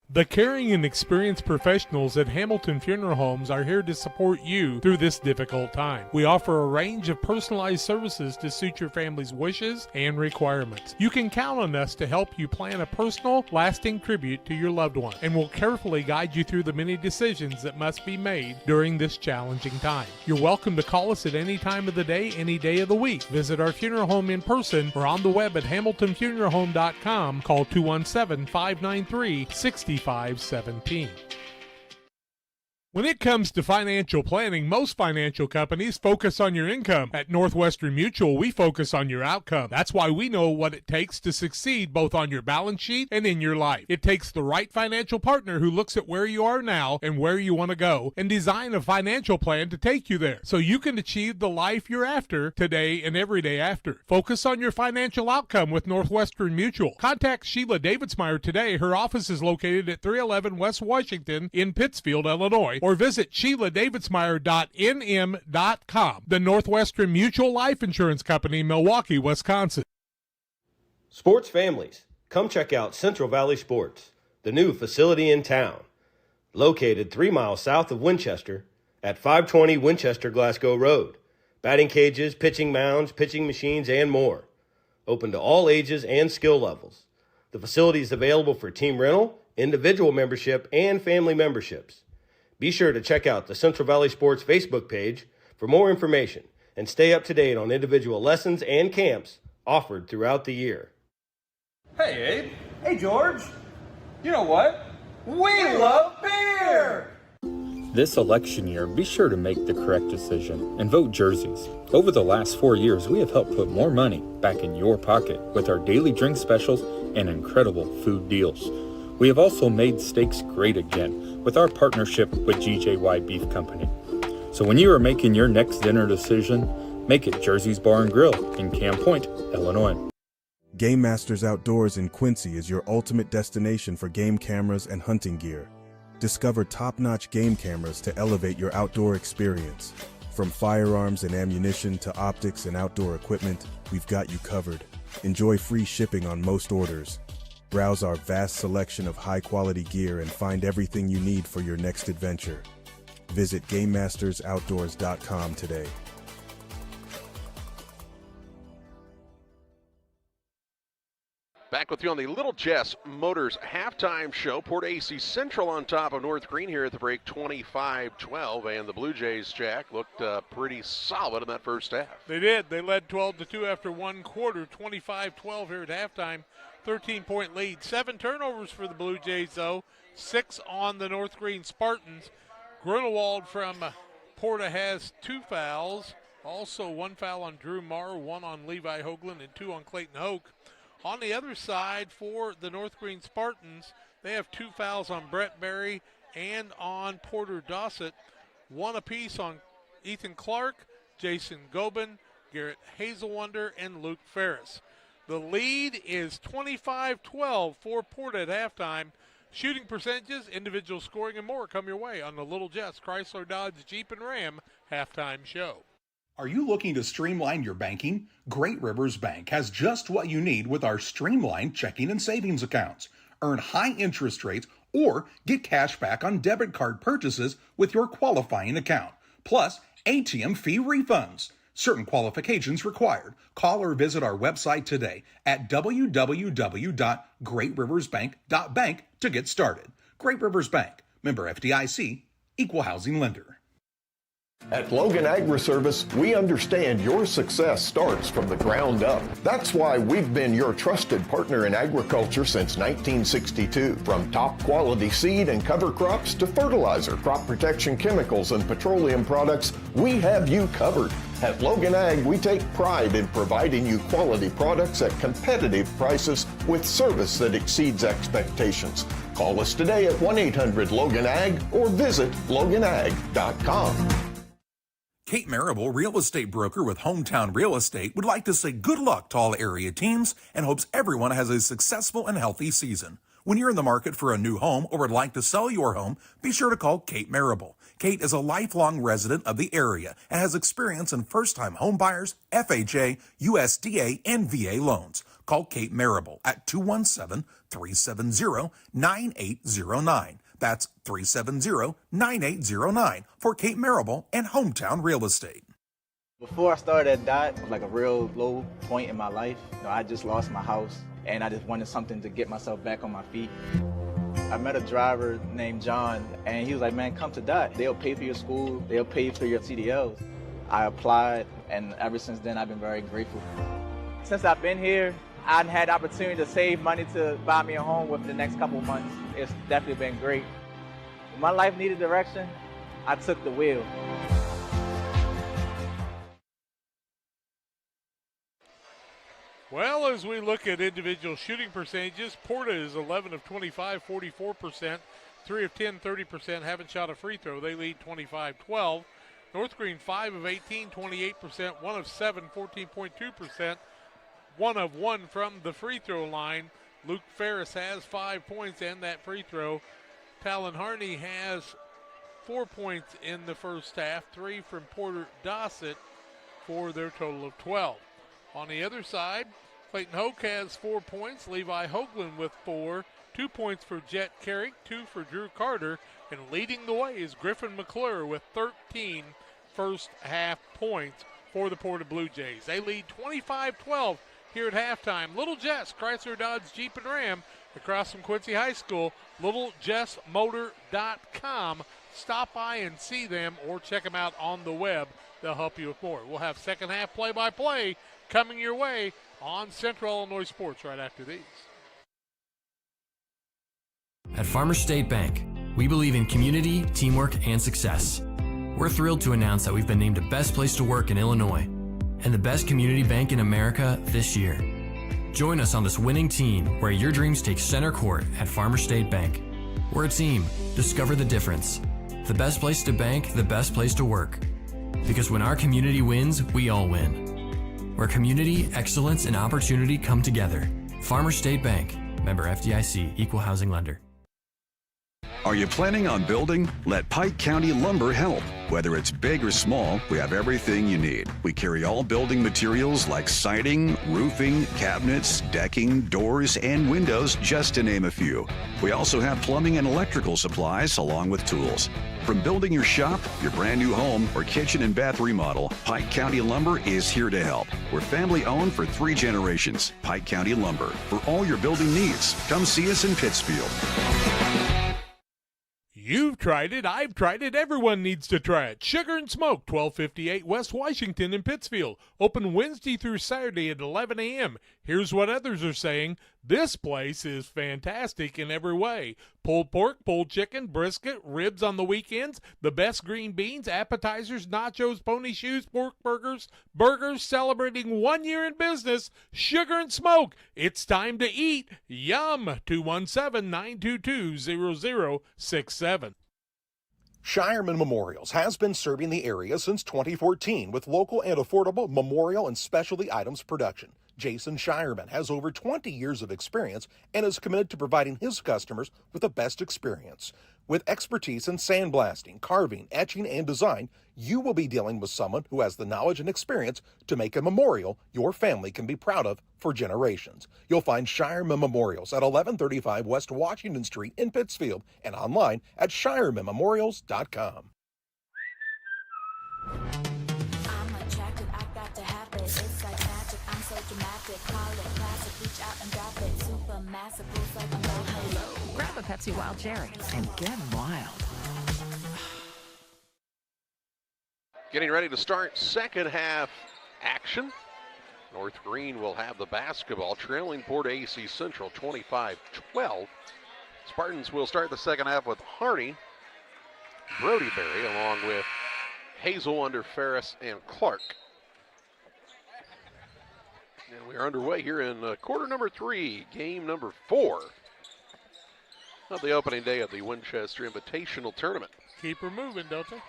The caring and experienced professionals at Hamilton Funeral Homes are here to support you through this difficult time. We offer a range of personalized services to suit your family's wishes and requirements. You can count on us to help you plan a personal, lasting tribute to your loved one, and we'll carefully guide you through the many decisions that must be made during this challenging time. You're welcome to call us at any time of the day, any day of the week. Visit our funeral home in person or on the web at hamiltonfuneralhome.com. Call 217-593-6517. When it comes to financial planning, most financial companies focus on your income. At Northwestern Mutual, we focus on your outcome. That's why we know what it takes to succeed both on your balance sheet and in your life. It takes the right financial partner who looks at where you are now and where you want to go and design a financial plan to take you there so you can achieve the life you're after today and every day after. Focus on your financial outcome with Northwestern Mutual. Contact Sheila Davidsmeyer today. Her office is located at 311 West Washington in Pittsfield, Illinois, or visit SheilaDavidsmeyer.nm.com. The Northwestern Mutual Life Insurance Company, Milwaukee, Wisconsin. Sports families, come check out Central Valley Sports, the new facility in town. Located 3 miles south of Winchester at 520 Winchester Glasgow Road. Batting cages, pitching mounds, pitching machines, and more. Open to all ages and skill levels. The facility is available for team rental, individual membership, and family memberships. Be sure to check out the Central Valley Sports Facebook page for more information and stay up to date on individual lessons and camps offered throughout the year. Hey, Abe. Hey, George. You know what? We love beer! This election year, be sure to make the correct decision and vote jerseys. Over the last 4 years, we have helped put more money back in your pocket with our daily drink specials and incredible food deals. We have also made steaks great again with our partnership with GJY Beef Company. So when you are making your next dinner decision, make it Jersey's Bar and Grill in Camp Point, Illinois. Game Masters Outdoors in Quincy is your ultimate destination for game cameras and hunting gear. Discover top-notch game cameras to elevate your outdoor experience. From firearms and ammunition to optics and outdoor equipment, we've got you covered. Enjoy free shipping on most orders. Browse our vast selection of high-quality gear and find everything you need for your next adventure. Visit GameMastersOutdoors.com today. Back with you on the Little Jess Motors halftime show. Port-A Central on top of North Greene here at the break, 25-12. And the Blue Jays, Jack, looked pretty solid in that first half. They did. They led 12-2 after one quarter, 25-12 here at halftime. 13-point lead. 7 turnovers for the Blue Jays, though. 6 on the North Greene Spartans. Grunewald from Porta has 2 fouls. Also 1 foul on Drew Marr, 1 on Levi Hoagland, and 2 on Clayton Hoke. On the other side for the North Greene Spartans, they have 2 fouls on Brett Berry and on Porter Dossett. 1 apiece on Ethan Clark, Jason Gobin, Garrett Hazelwonder, and Luke Ferris. The lead is 25-12 for Porta at halftime. Shooting percentages, individual scoring, and more come your way on the Little Jess Chrysler Dodge Jeep and Ram halftime show. Are you looking to streamline your banking? Great Rivers Bank has just what you need with our streamlined checking and savings accounts. Earn high interest rates or get cash back on debit card purchases with your qualifying account. Plus, ATM fee refunds. Certain qualifications required. Call or visit our website today at www.greatriversbank.bank to get started. Great Rivers Bank, member FDIC, equal housing lender. At Logan Agri-Service, we understand your success starts from the ground up. That's why we've been your trusted partner in agriculture since 1962. From top quality seed and cover crops to fertilizer, crop protection chemicals, and petroleum products, we have you covered. At Logan Ag, we take pride in providing you quality products at competitive prices with service that exceeds expectations. Call us today at 1-800-LOGAN-AG or visit loganag.com. Kate Marable, real estate broker with Hometown Real Estate, would like to say good luck to all area teams and hopes everyone has a successful and healthy season. When you're in the market for a new home or would like to sell your home, be sure to call Kate Marable. Kate is a lifelong resident of the area and has experience in first-time home buyers, FHA, USDA, and VA loans. Call Kate Marable at 217-370-9809. That's 370-9809 for Kate Marable and Hometown Real Estate. Before I started at DOT, it was like a real low point in my life. I just lost my house, and I just wanted something to get myself back on my feet. I met a driver named John, and he was like, man, come to DOT. They'll pay for your school. They'll pay for your CDLs. I applied, and ever since then, I've been very grateful. Since I've been here, I've had the opportunity to save money to buy me a home within the next couple months. It's definitely been great. When my life needed direction, I took the wheel. Well, as we look at individual shooting percentages, Porta is 11 of 25, 44%, 3 of 10, 30%, haven't shot a free throw. They lead 25-12. North Greene 5 of 18, 28%, 1 of 7, 14.2%, 1 of 1 from the free throw line. Luke Ferris has 5 points and that free throw. Talon Harney has 4 points in the first half, 3 from Porter Dossett for their total of 12. On the other side, Clayton Hoke has 4 points, Levi Hoagland with 4, 2 points for Jet Carrick, 2 for Drew Carter, and leading the way is Griffin McClure with 13 first half points for the Porta Blue Jays. They lead 25-12 here at halftime. Little Jess, Chrysler Dodge Jeep and Ram, across from Quincy High School, littlejessmotor.com. Stop by and see them or check them out on the web. They'll help you with more. We'll have second half play-by-play coming your way on Central Illinois Sports right after these. At Farmers State Bank, we believe in community, teamwork, and success. We're thrilled to announce that we've been named the best place to work in Illinois and the best community bank in America this year. Join us on this winning team where your dreams take center court at Farmers State Bank. We're a team. Discover the difference. The best place to bank, the best place to work. Because when our community wins, we all win. Where community, excellence, and opportunity come together. Farmers State Bank. Member FDIC. Equal housing lender. Are you planning on building? Let Pike County Lumber help. Whether it's big or small, we have everything you need. We carry all building materials like siding, roofing, cabinets, decking, doors, and windows, just to name a few. We also have plumbing and electrical supplies along with tools. From building your shop, your brand new home, or kitchen and bath remodel, Pike County Lumber is here to help. We're family owned for 3 generations. Pike County Lumber. For all your building needs, come see us in Pittsfield. You've tried it, I've tried it, everyone needs to try it. Sugar and Smoke, 1258 West Washington in Pittsfield. Open Wednesday through Saturday at 11 a.m. Here's what others are saying. This place is fantastic in every way. Pulled pork, pulled chicken, brisket, ribs on the weekends, the best green beans, appetizers, nachos, pony shoes, pork burgers, celebrating 1 year in business. Sugar and Smoke, it's time to eat. Yum! 217-922-0067. Shireman Memorials has been serving the area since 2014 with local and affordable memorial and specialty items production. Jason Shireman has over 20 years of experience and is committed to providing his customers with the best experience. With expertise in sandblasting, carving, etching, and design, you will be dealing with someone who has the knowledge and experience to make a memorial your family can be proud of for generations. You'll find Shireman Memorials at 1135 West Washington Street in Pittsfield and online at shiremanmemorials.com. Grab a Pepsi Wild Cherry and get wild. Getting ready to start second half action. North Greene will have the basketball, trailing Port-A Central 25-12. Spartans will start the second half with Harney, Brody Berry, along with Hazel under Ferris and Clark. And we are underway here in quarter number 3, game number 4 of the opening day of the Winchester Invitational Tournament. Keep her moving, don't they?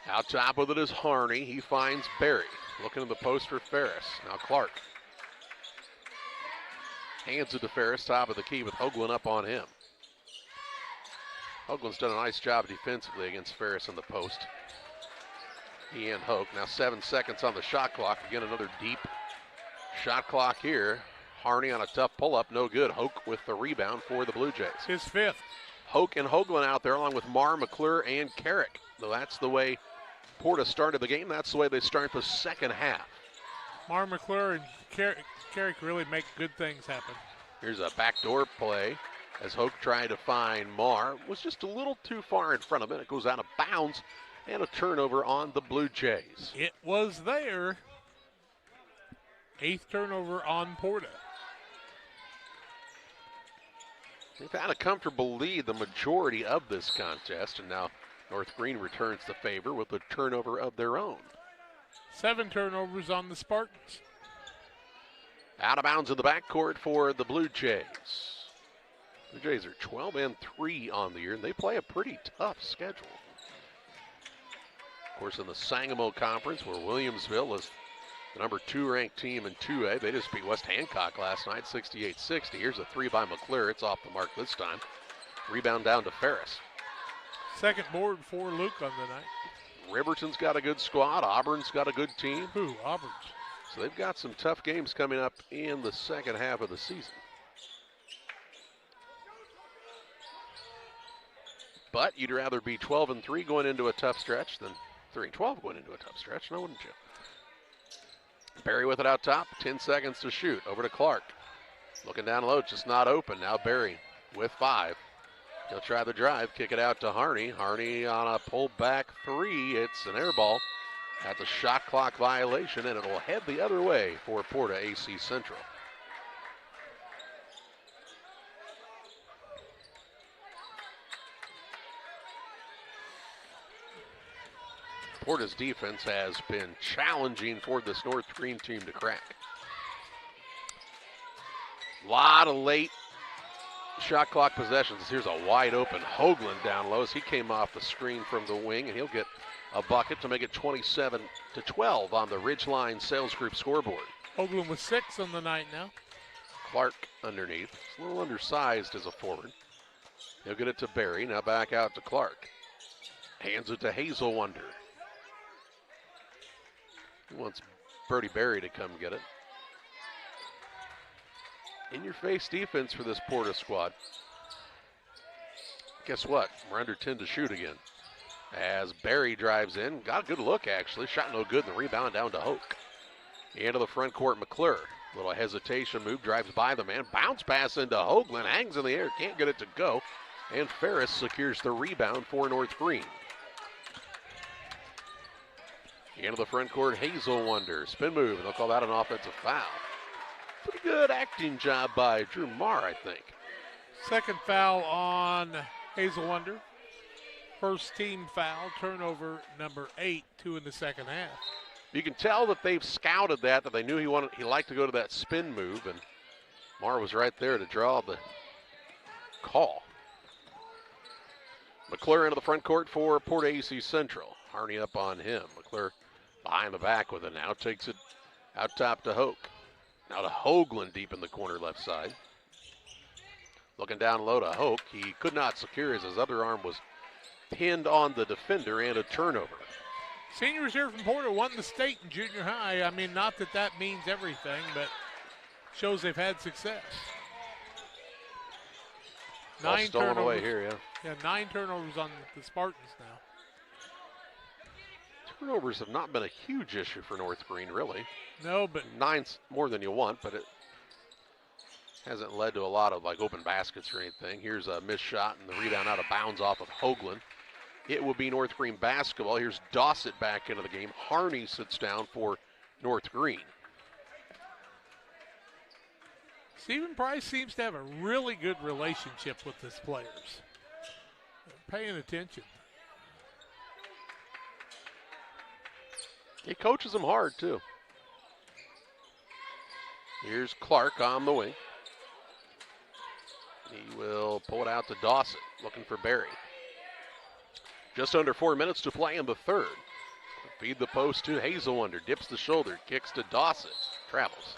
Out top with it is Harney. He finds Berry. Looking in the post for Ferris. Now Clark. Hands it to Ferris, top of the key with Hoagland up on him. Hoagland's done a nice job defensively against Ferris in the post. He and Hoke. Now 7 seconds on the shot clock. Again, another deep shot clock here. Harney on a tough pull-up, no good. Hoke with the rebound for the Blue Jays. His 5th. Hoke and Hoagland out there along with Marr, McClure, and Carrick. So that's the way Porta started the game. That's the way they start the second half. Marr, McClure, and Carrick really make good things happen. Here's a backdoor play as Hoke tried to find Marr. Was just a little too far in front of it. It goes out of bounds and a turnover on the Blue Jays. It was there. 8th turnover on Porta. They've had a comfortable lead the majority of this contest, and now North Greene returns the favor with a turnover of their own. 7 turnovers on the Spartans. Out of bounds in the backcourt for the Blue Jays. Blue Jays are 12-3 on the year, and they play a pretty tough schedule. Of course, in the Sangamo Conference, where Williamsville is the number 2 ranked team in 2A. They just beat West Hancock last night, 68-60. Here's a 3 by McClure. It's off the mark this time. Rebound down to Ferris. Second board for Luke on the night. Riverton's got a good squad. Auburn's got a good team. Who? Auburn's. So they've got some tough games coming up in the second half of the season. But you'd rather be 12-3 going into a tough stretch than 3-12 going into a tough stretch, now wouldn't you? Berry with it out top, 10 seconds to shoot. Over to Clark. Looking down low, just not open. Now Berry with 5. He'll try the drive, kick it out to Harney. Harney on a pull-back 3. It's an air ball at the shot clock violation, and it'll head the other way for Porta-A Central. Porta's defense has been challenging for this North Greene team to crack. A lot of late shot clock possessions. Here's a wide open Hoagland down low as he came off the screen from the wing, and he'll get a bucket to make it 27-12 on the Ridgeline Sales Group scoreboard. Hoagland with 6 on the night now. Clark underneath. He's a little undersized as a forward. He'll get it to Berry. Now back out to Clark. Hands it to Hazel Wonder. He wants Brody Berry to come get it. In-your-face defense for this Porta squad. Guess what? We're under 10 to shoot again. As Berry drives in. Got a good look, actually. Shot no good, and the rebound down to Hoke. Into the front court, McClure. Little hesitation move, drives by the man. Bounce pass into Hoagland. Hangs in the air, can't get it to go. And Ferris secures the rebound for North Greene. Into the front court, Hazel Wonder. Spin move, and they'll call that an offensive foul. Pretty good acting job by Drew Marr, I think. Second foul on Hazel Wonder. First team foul, turnover number 8, 2 in the second half. You can tell that they've scouted that they knew he liked to go to that spin move, and Marr was right there to draw the call. McClure into the front court for Porta-A Central. Harney up on him. McClure behind the back with it now. Takes it out top to Hoke. Now to Hoagland deep in the corner left side. Looking down low to Hoke. He could not secure as his other arm was pinned on the defender, and a turnover. Seniors here from Porta won the state in junior high. I mean, not that that means everything, but shows they've had success. All 9 stolen turnovers. away here, yeah. Yeah, 9 turnovers on the Spartans now. Turnovers have not been a huge issue for North Greene, really. No, but 9's more than you want, but it hasn't led to a lot of like open baskets or anything. Here's a missed shot and the rebound out of bounds off of Hoagland. It will be North Greene basketball. Here's Dossett back into the game. Harney sits down for North Greene. Stephen Price seems to have a really good relationship with his players. They're paying attention. He coaches them hard, too. Here's Clark on the wing. He will pull it out to Dossett, looking for Berry. Just under 4 minutes to play in the third. Feed the post to Hazel Wonder. Dips the shoulder, kicks to Dossett. Travels.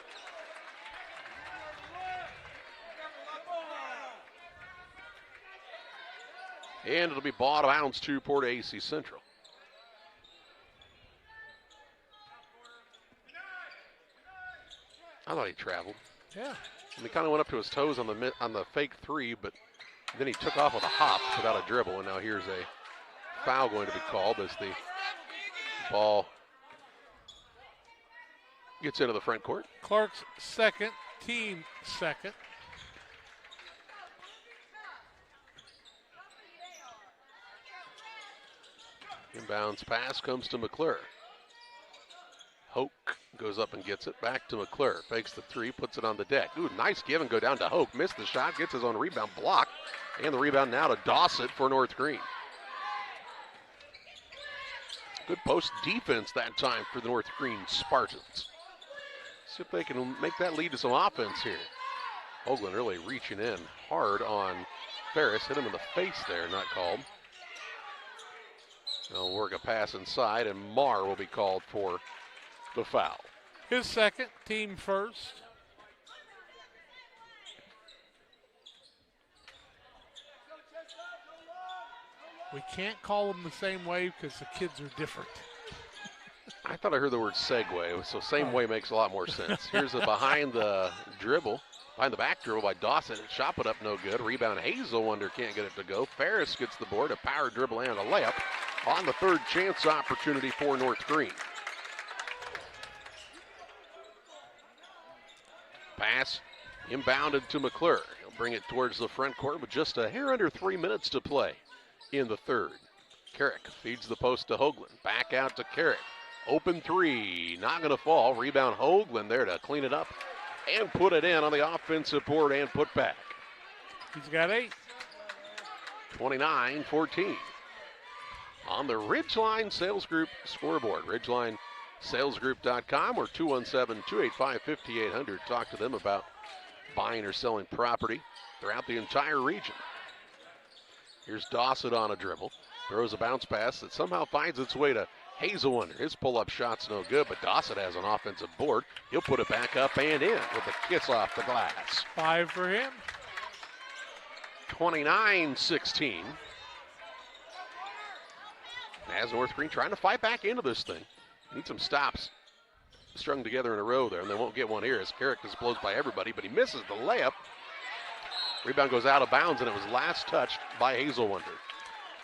And it'll be ball out of bounds to Porta-A Central. I thought he traveled. Yeah. And he kind of went up to his toes on the fake 3, but then he took off with a hop without a dribble, and now here's a foul going to be called as the ball gets into the front court. Clark's second, team second. Inbounds pass comes to McClure. Hoke Goes up and gets it. Back to McClure. Fakes the three, puts it on the deck. Ooh, nice give and go down to Hoke. Missed the shot, gets his own rebound block. And the rebound now to Dossett for North Greene. Good post defense that time for the North Greene Spartans. See if they can make that lead to some offense here. Hoagland really reaching in hard on Ferris. Hit him in the face there, not called. They'll work a pass inside, and Marr will be called for the foul. His second, team first. We can't call them the same way because the kids are different. I thought I heard the word segue, so same way makes a lot more sense. Here's a behind the back dribble by Dawson. Shot put up no good. Rebound Hazelwonder can't get it to go. Ferris gets the board, a power dribble and a layup on the third chance opportunity for North Greene. Pass inbounded to McClure. He'll bring it towards the front court with just a hair under 3 minutes to play in the third. Carrick feeds the post to Hoagland. Back out to Carrick. Open three, not going to fall. Rebound Hoagland there to clean it up and put it in on the offensive board and put back. He's got 8. 29-14. On the Ridgeline Sales Group scoreboard. RidgelineSalesGroup.com or 217-285-5800. Talk to them about buying or selling property throughout the entire region. Here's Dossett on a dribble. Throws a bounce pass that somehow finds its way to Hazelwonder. His pull-up shot's no good, but Dossett has an offensive board. He'll put it back up and in with a kiss off the glass. 5 for him. 29-16. As North Greene trying to fight back into this thing. Need some stops strung together in a row there, and they won't get one here as Carrick is blows by everybody, but he misses the layup. Rebound goes out of bounds, and it was last touched by Hazelwonder.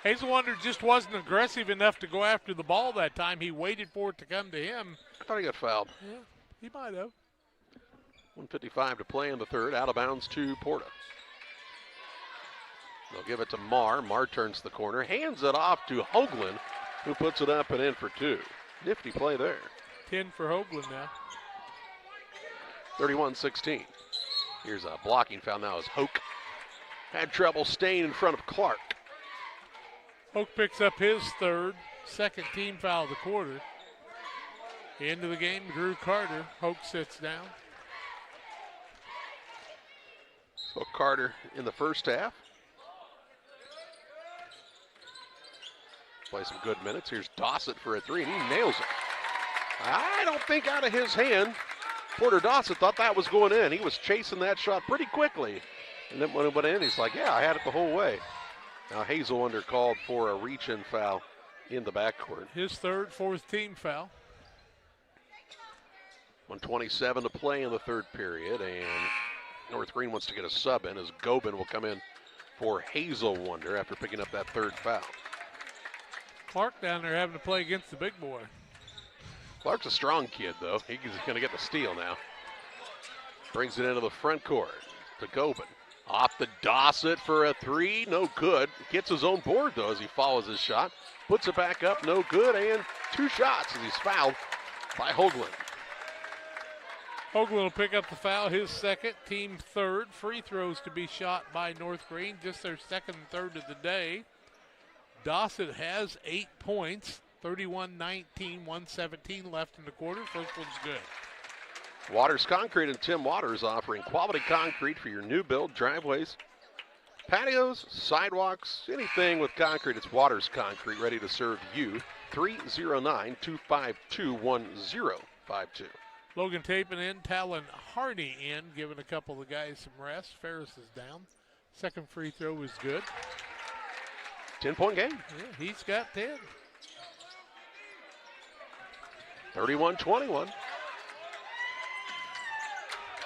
Hazelwonder just wasn't aggressive enough to go after the ball that time. He waited for it to come to him. I thought he got fouled. Yeah, he might have. 1:55 to play in the third. Out of bounds to Porta. They'll give it to Marr. Marr turns the corner, hands it off to Hoagland, who puts it up and in for 2. Nifty play there. 10 for Hoagland now. 31-16. Here's a blocking foul now as Hoke had trouble staying in front of Clark. Hoke picks up his third, second team foul of the quarter. Into the game, Drew Carter. Hoke sits down. So Carter in the first half. Play some good minutes. Here's Dossett for a 3, and he nails it. I don't think out of his hand, Porter Dossett thought that was going in. He was chasing that shot pretty quickly. And then when it went in, he's like, yeah, I had it the whole way. Now Hazelwonder called for a reach-in foul in the backcourt. His third, fourth team foul. 1:27 to play in the third period, and North Greene wants to get a sub in as Gobin will come in for Hazelwonder after picking up that third foul. Clark down there having to play against the big boy. Clark's a strong kid, though. He's going to get the steal now. Brings it into the front court to Gobin. Off the Dossett for a 3, no good. Gets his own board, though, as he follows his shot. Puts it back up, no good, and 2 shots as he's fouled by Hoagland. Hoagland will pick up the foul, his second, team third. Free throws to be shot by North Greene, just their second and third of the day. Dossett has 8 points, 31-19, 1:17 left in the quarter. First one's good. Waters Concrete and Tim Waters offering quality concrete for your new build, driveways, patios, sidewalks, anything with concrete. It's Waters Concrete, ready to serve you. 309-252-1052. Logan Tapin in, Talon Harney in, giving a couple of guys some rest. Ferris is down. Second free throw is good. 10-point game. Yeah, he's got 10. 31-21.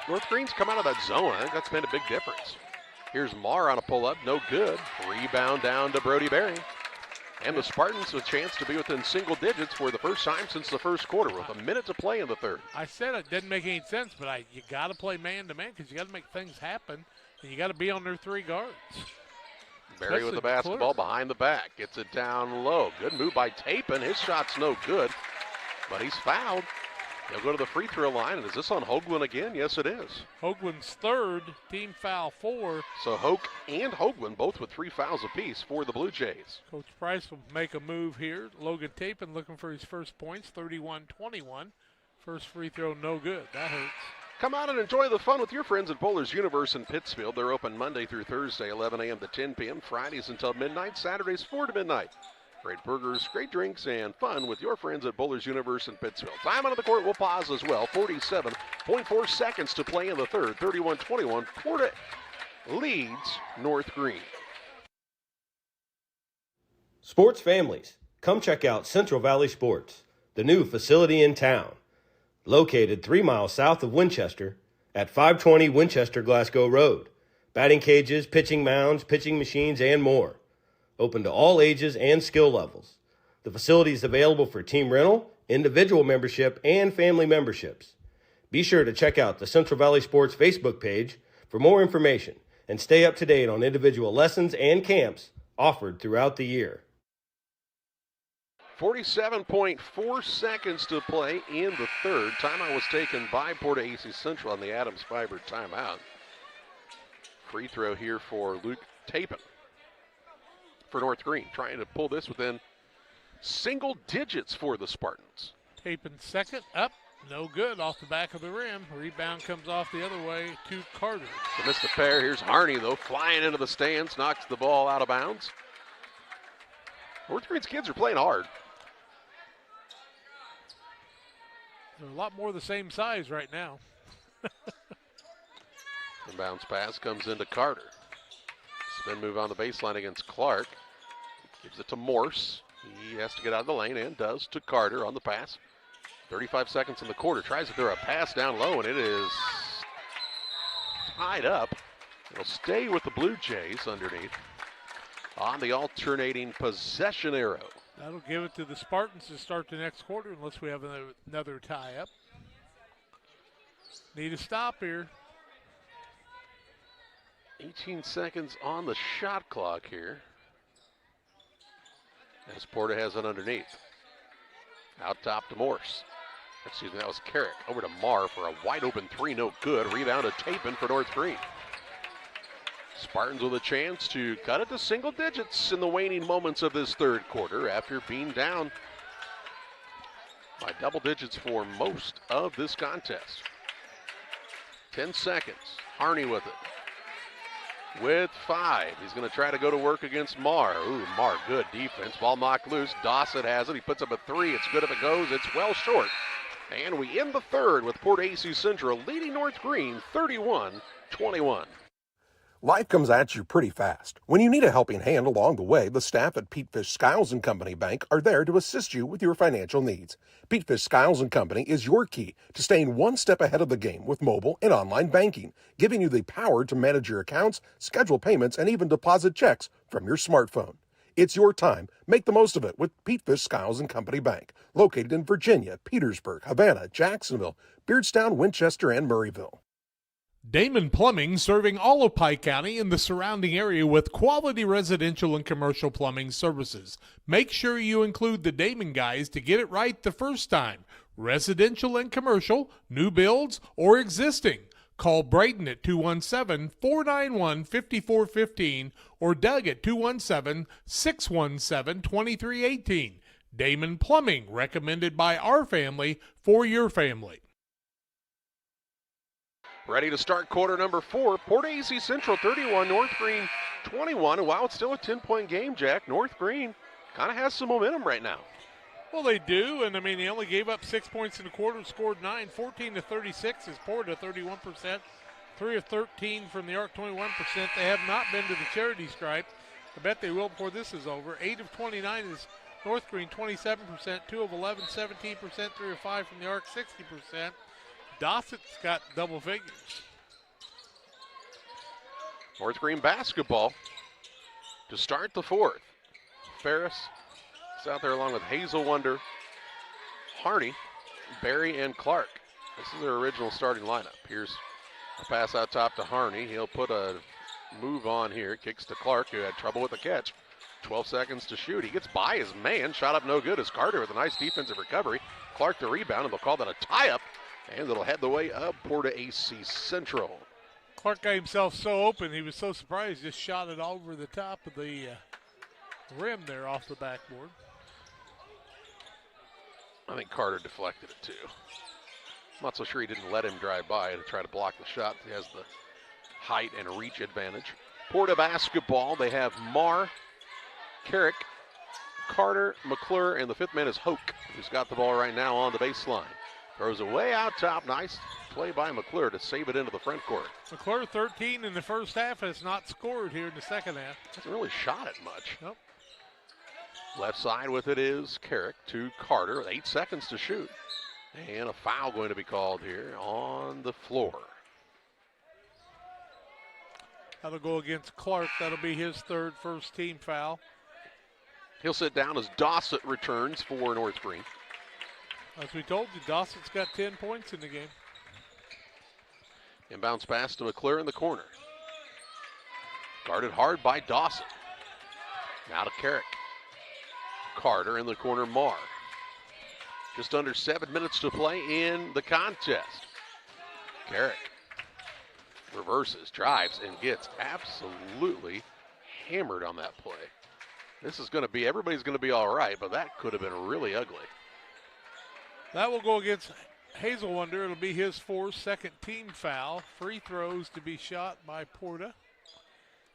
North Greene's come out of that zone. I think that's made a big difference. Here's Marr on a pull-up, no good. Rebound down to Brody Berry. And the Spartans a chance to be within single digits for the first time since the first quarter with a minute to play in the third. I said it didn't make any sense, but you got to play man-to-man because you got to make things happen, and you got to be on their 3 guards. Berry with the basketball behind the back. Gets it down low. Good move by Tapin. His shot's no good, but he's fouled. They'll go to the free throw line, and is this on Hoagland again? Yes, it is. Hoagland's third, team foul 4. So Hoke and Hoagland both with 3 fouls apiece for the Blue Jays. Coach Price will make a move here. Logan Tapin looking for his first points, 31-21. First free throw, no good. That hurts. Come out and enjoy the fun with your friends at Bowlers Universe in Pittsfield. They're open Monday through Thursday, 11 a.m. to 10 p.m., Fridays until midnight, Saturdays 4 to midnight. Great burgers, great drinks, and fun with your friends at Bowlers Universe in Pittsfield. Time on the court will pause as well. 47.4 seconds to play in the third. 31-21. Porta leads North Greene. Sports families, come check out Central Valley Sports, the new facility in town. Located 3 miles south of Winchester at 520 Winchester Glasgow Road. Batting cages, pitching mounds, pitching machines, and more. Open to all ages and skill levels. The facility is available for team rental, individual membership, and family memberships. Be sure to check out the Central Valley Sports Facebook page for more information and stay up to date on individual lessons and camps offered throughout the year. 47.4 seconds to play in the third. Timeout was taken by Porta-A Central on the Adams Fiber timeout. Free throw here for Luke Tapin for North Greene, trying to pull this within single digits for the Spartans. Tapin second, up, no good, off the back of the rim. Rebound comes off the other way to Carter. So missed the pair. Here's Harney, though, flying into the stands, knocks the ball out of bounds. North Greene's kids are playing hard. They're a lot more the same size right now. Inbounds pass comes into Carter. Spin move on the baseline against Clark. Gives it to Morse. He has to get out of the lane and does to Carter on the pass. 35 seconds in the quarter. Tries to throw a pass down low, and it is tied up. It'll stay with the Blue Jays underneath on the alternating possession arrow. That'll give it to the Spartans to start the next quarter unless we have another tie-up. Need a stop here. 18 seconds on the shot clock here. As Porta has it underneath. Out top to Morse. Excuse me, that was Carrick. Over to Marr for a wide open three, no good. Rebound to Tapin for North Greene. Spartans with a chance to cut it to single digits in the waning moments of this third quarter after being down by double digits for most of this contest. 10 seconds. Harney with it. With 5. He's going to try to go to work against Marr. Ooh, Marr, good defense. Ball knocked loose. Dawson has it. He puts up a 3. It's good if it goes. It's well short. And we end the third with Porta-A Central leading North Greene 31-21. Life comes at you pretty fast. When you need a helping hand along the way, the staff at Petefish Skiles & Company Bank are there to assist you with your financial needs. Petefish Skiles & Company is your key to staying one step ahead of the game with mobile and online banking, giving you the power to manage your accounts, schedule payments, and even deposit checks from your smartphone. It's your time. Make the most of it with Petefish Skiles & Company Bank, located in Virginia, Petersburg, Havana, Jacksonville, Beardstown, Winchester, and Murrayville. Damon Plumbing, serving all of Pike County and the surrounding area with quality residential and commercial plumbing services. Make sure you include the Damon guys to get it right the first time. Residential and commercial, new builds, or existing. Call Braden at 217-491-5415 or Doug at 217-617-2318. Damon Plumbing, recommended by our family for your family. Ready to start quarter number 4. Porta-A Central 31, North Greene 21. And while it's still a 10-point game, Jack, North Greene kind of has some momentum right now. Well, they do, and I mean, they only gave up 6 points in the quarter, scored 9. 14-36 is Porta, 31%. 3 of 13 from the arc, 21%. They have not been to the charity stripe. I bet they will before this is over. 8 of 29 is North Greene, 27%. 2 of 11, 17%. 3 of 5 from the arc, 60%. Dossett's got double figures. North Greene basketball to start the fourth. Ferris is out there along with Hazel Wonder, Harney, Berry, and Clark. This is their original starting lineup. Here's a pass out top to Harney. He'll put a move on here. Kicks to Clark, who had trouble with the catch. 12 seconds to shoot. He gets by his man. Shot up no good as Carter with a nice defensive recovery. Clark the rebound, and they'll call that a tie-up. And it'll head the way of Porta-A Central. Clark got himself so open, he was so surprised, just shot it all over the top of the rim there off the backboard. I think Carter deflected it too. I'm not so sure he didn't let him drive by to try to block the shot. He has the height and reach advantage. Porta basketball, they have Marr, Carrick, Carter, McClure, and the fifth man is Hoke, who's got the ball right now on the baseline. Throws it way out top. Nice play by McClure to save it into the front court. McClure 13 in the first half, has not scored here in the second half. Hasn't really shot it much. Nope. Left side with it is Carrick to Carter with 8 seconds to shoot. And a foul going to be called here on the floor. That'll go against Clark. That'll be his third first team foul. He'll sit down as Dossett returns for North Greene. As we told you, Dossett's got 10 points in the game. Inbounds pass to McClure in the corner. Guarded hard by Dossett. Now to Carrick. Carter in the corner, Marr. Just under 7 minutes to play in the contest. Carrick reverses, drives, and gets absolutely hammered on that play. This is going to be, everybody's going to be all right, but that could have been really ugly. That will go against Hazelwonder. It'll be his fourth, second team foul. Free throws to be shot by Porta.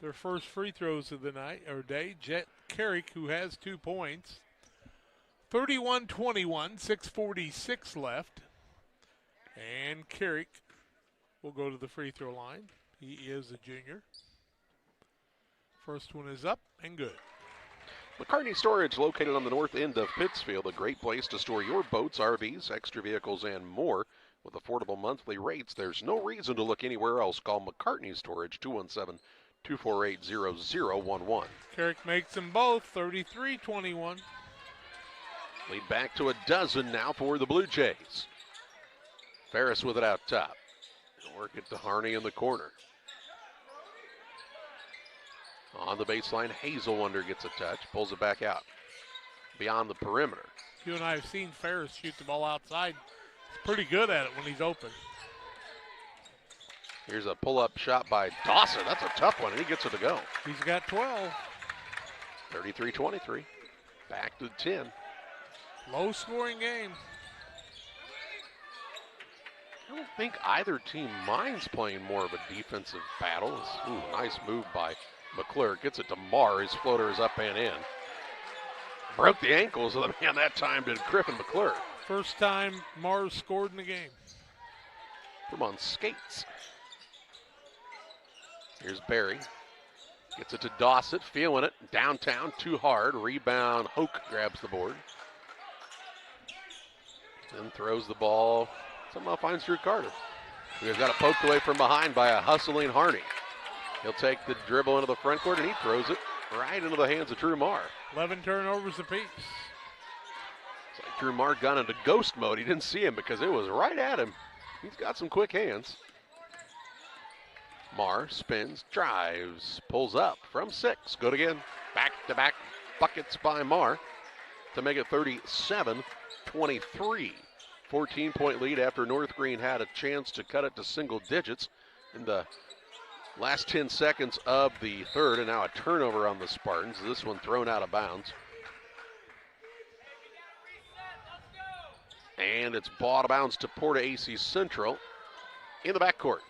Their first free throws of the night or day. Jet Carrick, who has 2 points. 31-21, 6:46 left. And Carrick will go to the free throw line. He is a junior. First one is up and good. McCartney Storage, located on the north end of Pittsfield, a great place to store your boats, RVs, extra vehicles, and more. With affordable monthly rates, there's no reason to look anywhere else. Call McCartney Storage, 217-248-0011. Carrick makes them both, 33-21. Lead back to a dozen now for the Blue Jays. Ferris with it out top. Work it to Harney in the corner. On the baseline, Hazelwonder gets a touch, pulls it back out. Beyond the perimeter. You and I have seen Ferris shoot the ball outside. He's pretty good at it when he's open. Here's a pull-up shot by Dawson. That's a tough one, and he gets it to go. He's got 12. 33-23. Back to 10. Low-scoring game. I don't think either team minds playing more of a defensive battle. Ooh, nice move by McClure. Gets it to Marr. His floater is up and in. Broke the ankles of the man that time did Griffin McClure. First time Marr scored in the game. From on skates. Here's Barry. Gets it to Dossett, feeling it. Downtown, too hard. Rebound, Hoke grabs the board. Then throws the ball. Somehow finds Drew Carter. He's got it poked away from behind by a hustling Harney. He'll take the dribble into the front court, and he throws it right into the hands of Drew Marr. 11 turnovers apiece. It's like Drew Marr got into ghost mode. He didn't see him because it was right at him. He's got some quick hands. Marr spins, drives, pulls up from 6. Good again. Back-to-back buckets by Marr to make it 37-23. 14-point lead after North Greene had a chance to cut it to single digits in the last 10 seconds of the third, and now a turnover on the Spartans. This one thrown out of bounds. And it's ball out of bounds to Porta-A Central in the backcourt.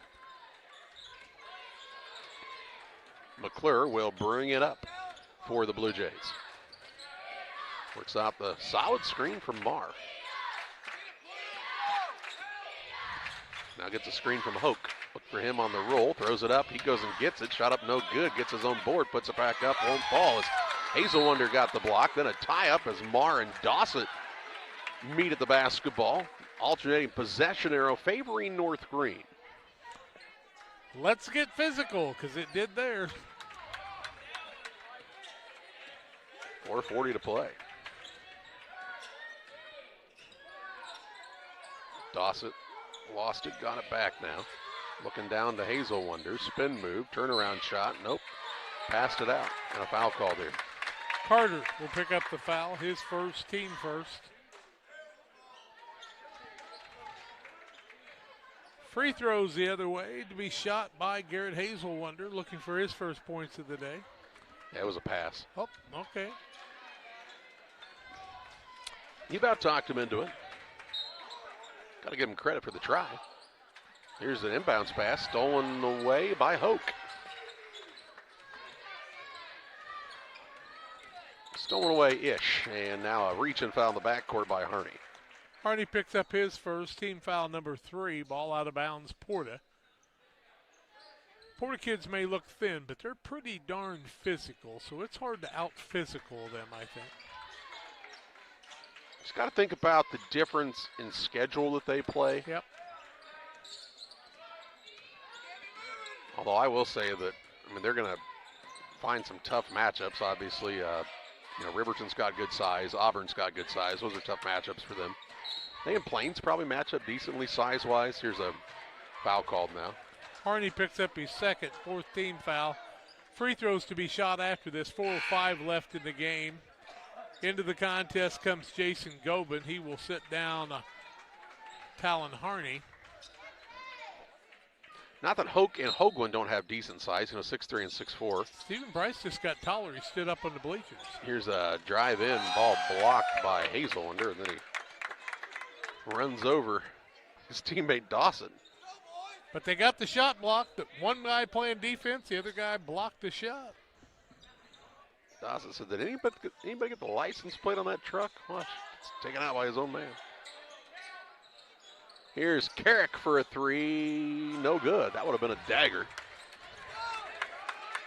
McClure will bring it up for the Blue Jays. Works out the solid screen from Marr. Now gets a screen from Hoke. Look for him on the roll, throws it up. He goes and gets it. Shot up no good. Gets his own board, puts it back up, won't fall. As Hazelwonder got the block. Then a tie-up as Marr and Dossett meet at the basketball. Alternating possession arrow favoring North Greene. Let's get physical, because it did there. 4:40 to play. Dossett lost it, got it back now. Looking down to Hazelwonder, spin move, turnaround shot, nope. Passed it out, and a foul called here. Carter will pick up the foul, his first, team first. Free throws the other way to be shot by Garrett Hazelwonder, looking for his first points of the day. That was a pass. Oh, okay. He about talked him into it. Got to give him credit for the try. Here's an inbounds pass, stolen away by Hoke. Stolen away-ish, and now a reach and foul in the backcourt by Harney. Harney picks up his first, team foul number 3, ball out of bounds, Porta. Porta kids may look thin, but they're pretty darn physical, so it's hard to out-physical them, I think. Just got to think about the difference in schedule that they play. Yep. Although I will say that, I mean, they're going to find some tough matchups, obviously. Riverton's got good size. Auburn's got good size. Those are tough matchups for them. They and Plains probably match up decently size-wise. Here's a foul called now. Harney picks up his second, fourth team foul. Free throws to be shot after this. 4:05 left in the game. Into the contest comes Jason Gobin. He will sit down Talon Harney. Not that Hoke and Hoagland don't have decent size, 6'3" and 6'4". Stephen Bryce just got taller. He stood up on the bleachers. Here's a drive-in ball blocked by Hazelwonder, and then he runs over his teammate Dawson. But they got the shot blocked. One guy playing defense, the other guy blocked the shot. Dawson said, did anybody get the license plate on that truck? Watch, it's taken out by his own man. Here's Carrick for a three. No good. That would have been a dagger.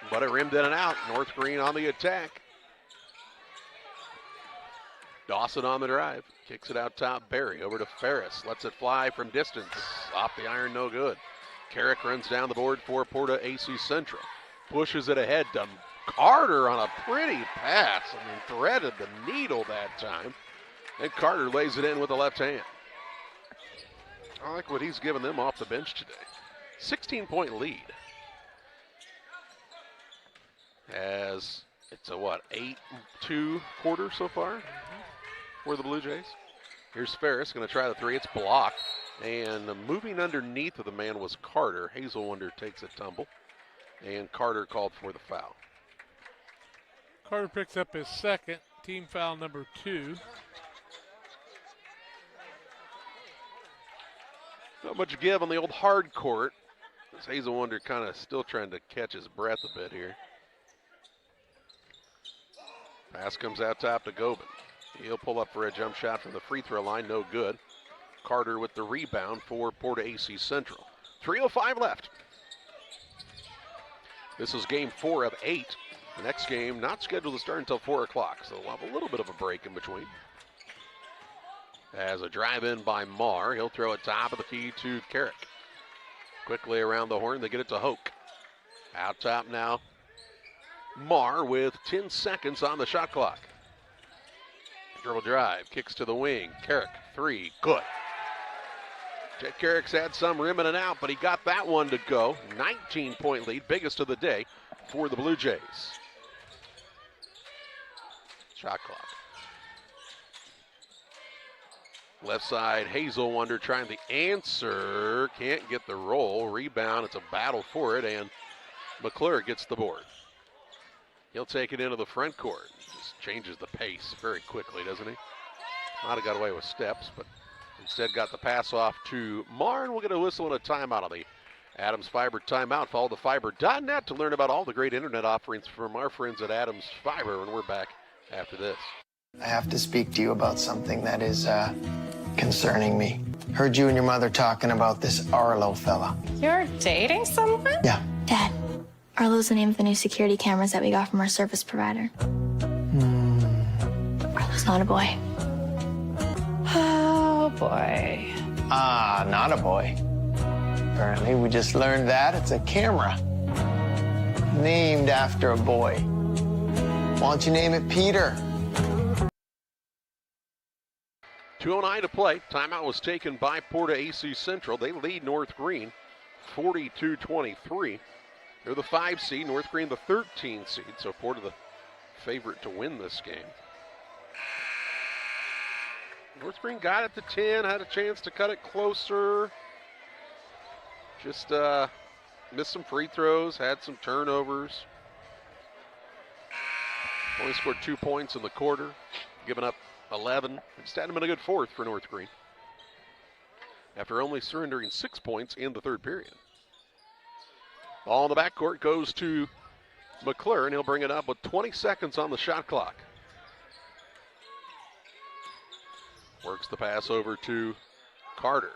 But it rimmed in and out. North Greene on the attack. Dawson on the drive. Kicks it out top. Barry over to Ferris. Lets it fly from distance. Off the iron, no good. Carrick runs down the board for Porta-A Central. Pushes it ahead to Carter on a pretty pass. Threaded the needle that time. And Carter lays it in with the left hand. I like what he's given them off the bench today. 16-point lead. As it's a 8-2 quarter so far for the Blue Jays. Here's Ferris going to try the three. It's blocked. And moving underneath of the man was Carter. Hazelwonder takes a tumble. And Carter called for the foul. Carter picks up his second, team foul number 2. Not much give on the old hard court. As Hazelwonder kind of still trying to catch his breath a bit here. Pass comes out top to Gobin. He'll pull up for a jump shot from the free throw line, no good. Carter with the rebound for Porta-A Central. 3:05 left. This is game 4 of 8. The next game not scheduled to start until 4 o'clock, so we'll have a little bit of a break in between. As a drive in by Marr, he'll throw it top of the key to Carrick. Quickly around the horn, they get it to Hoke. Out top now, Marr with 10 seconds on the shot clock. Dribble drive, kicks to the wing. Carrick, three, good. Jet Carrick's had some rimming and out, but he got that one to go. 19-point lead, biggest of the day for the Blue Jays. Shot clock. Left side, Hazelwonder trying to answer. Can't get the roll. Rebound, it's a battle for it, and McClure gets the board. He'll take it into the front court. Just changes the pace very quickly, doesn't he? Might have got away with steps, but instead got the pass off to Marr, and we'll get a whistle and a timeout on the Adams Fiber timeout. Follow the fiber.net to learn about all the great internet offerings from our friends at Adams Fiber, and we're back after this. I have to speak to you about something that is concerning me. Heard you and your mother talking about this Arlo fella. You're dating someone? Yeah. Dad, Arlo's the name of the new security cameras that we got from our service provider. Arlo's not a boy. Oh, boy. Ah, not a boy. Apparently, we just learned that it's a camera. Named after a boy. Why don't you name it Peter? 2:09 to play. Timeout was taken by Porta-A Central. They lead North Greene 42-23. They're the 5 seed, North Greene the 13 seed. So Porta the favorite to win this game. North Greene got it to 10, had a chance to cut it closer. Just missed some free throws, had some turnovers. Only scored 2 points in the quarter, giving up 11. It's hadn't been a good fourth for North Greene, after only surrendering 6 points in the third period. Ball in the backcourt goes to McClure, and he'll bring it up with 20 seconds on the shot clock. Works the pass over to Carter.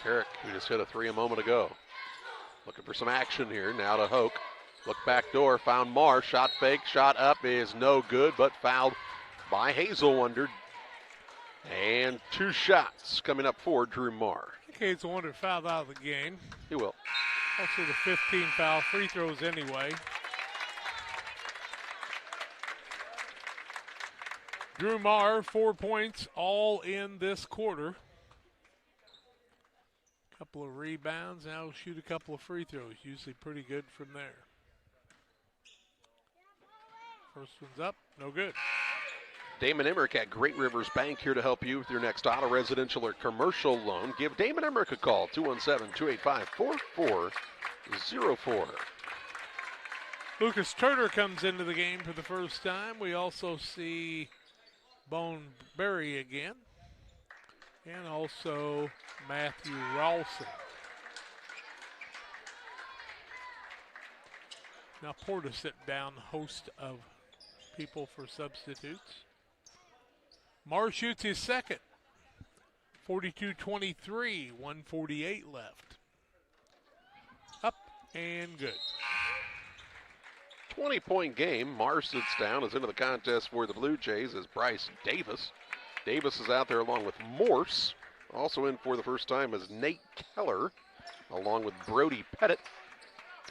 Carrick, who just hit a three a moment ago. Looking for some action here. Now to Hoke. Look back door, found Marr. Shot fake, shot up is no good, but fouled by Hazelwonder. And 2 shots coming up for Drew Marr. I think Hazelwonder fouled out of the game. He will. Also the 15 foul, free throws anyway. Drew Marr, 4 points, all in this quarter. Couple of rebounds, now he'll shoot a couple of free throws. Usually pretty good from there. First one's up, no good. Damon Emmerich at Great Rivers Bank here to help you with your next auto, residential, or commercial loan. Give Damon Emmerich a call, 217-285-4404. Lucas Turner comes into the game for the first time. We also see Bone Berry again, and also Matthew Ralston. Now Porta sit down, host of people for substitutes. Marr shoots his second. 42-23, 1:48 left. Up and good. 20-point game. Marr sits down, is into the contest for the Blue Jays as Bryce Davis. Davis is out there along with Morse. Also in for the first time is Nate Keller, along with Brody Pettit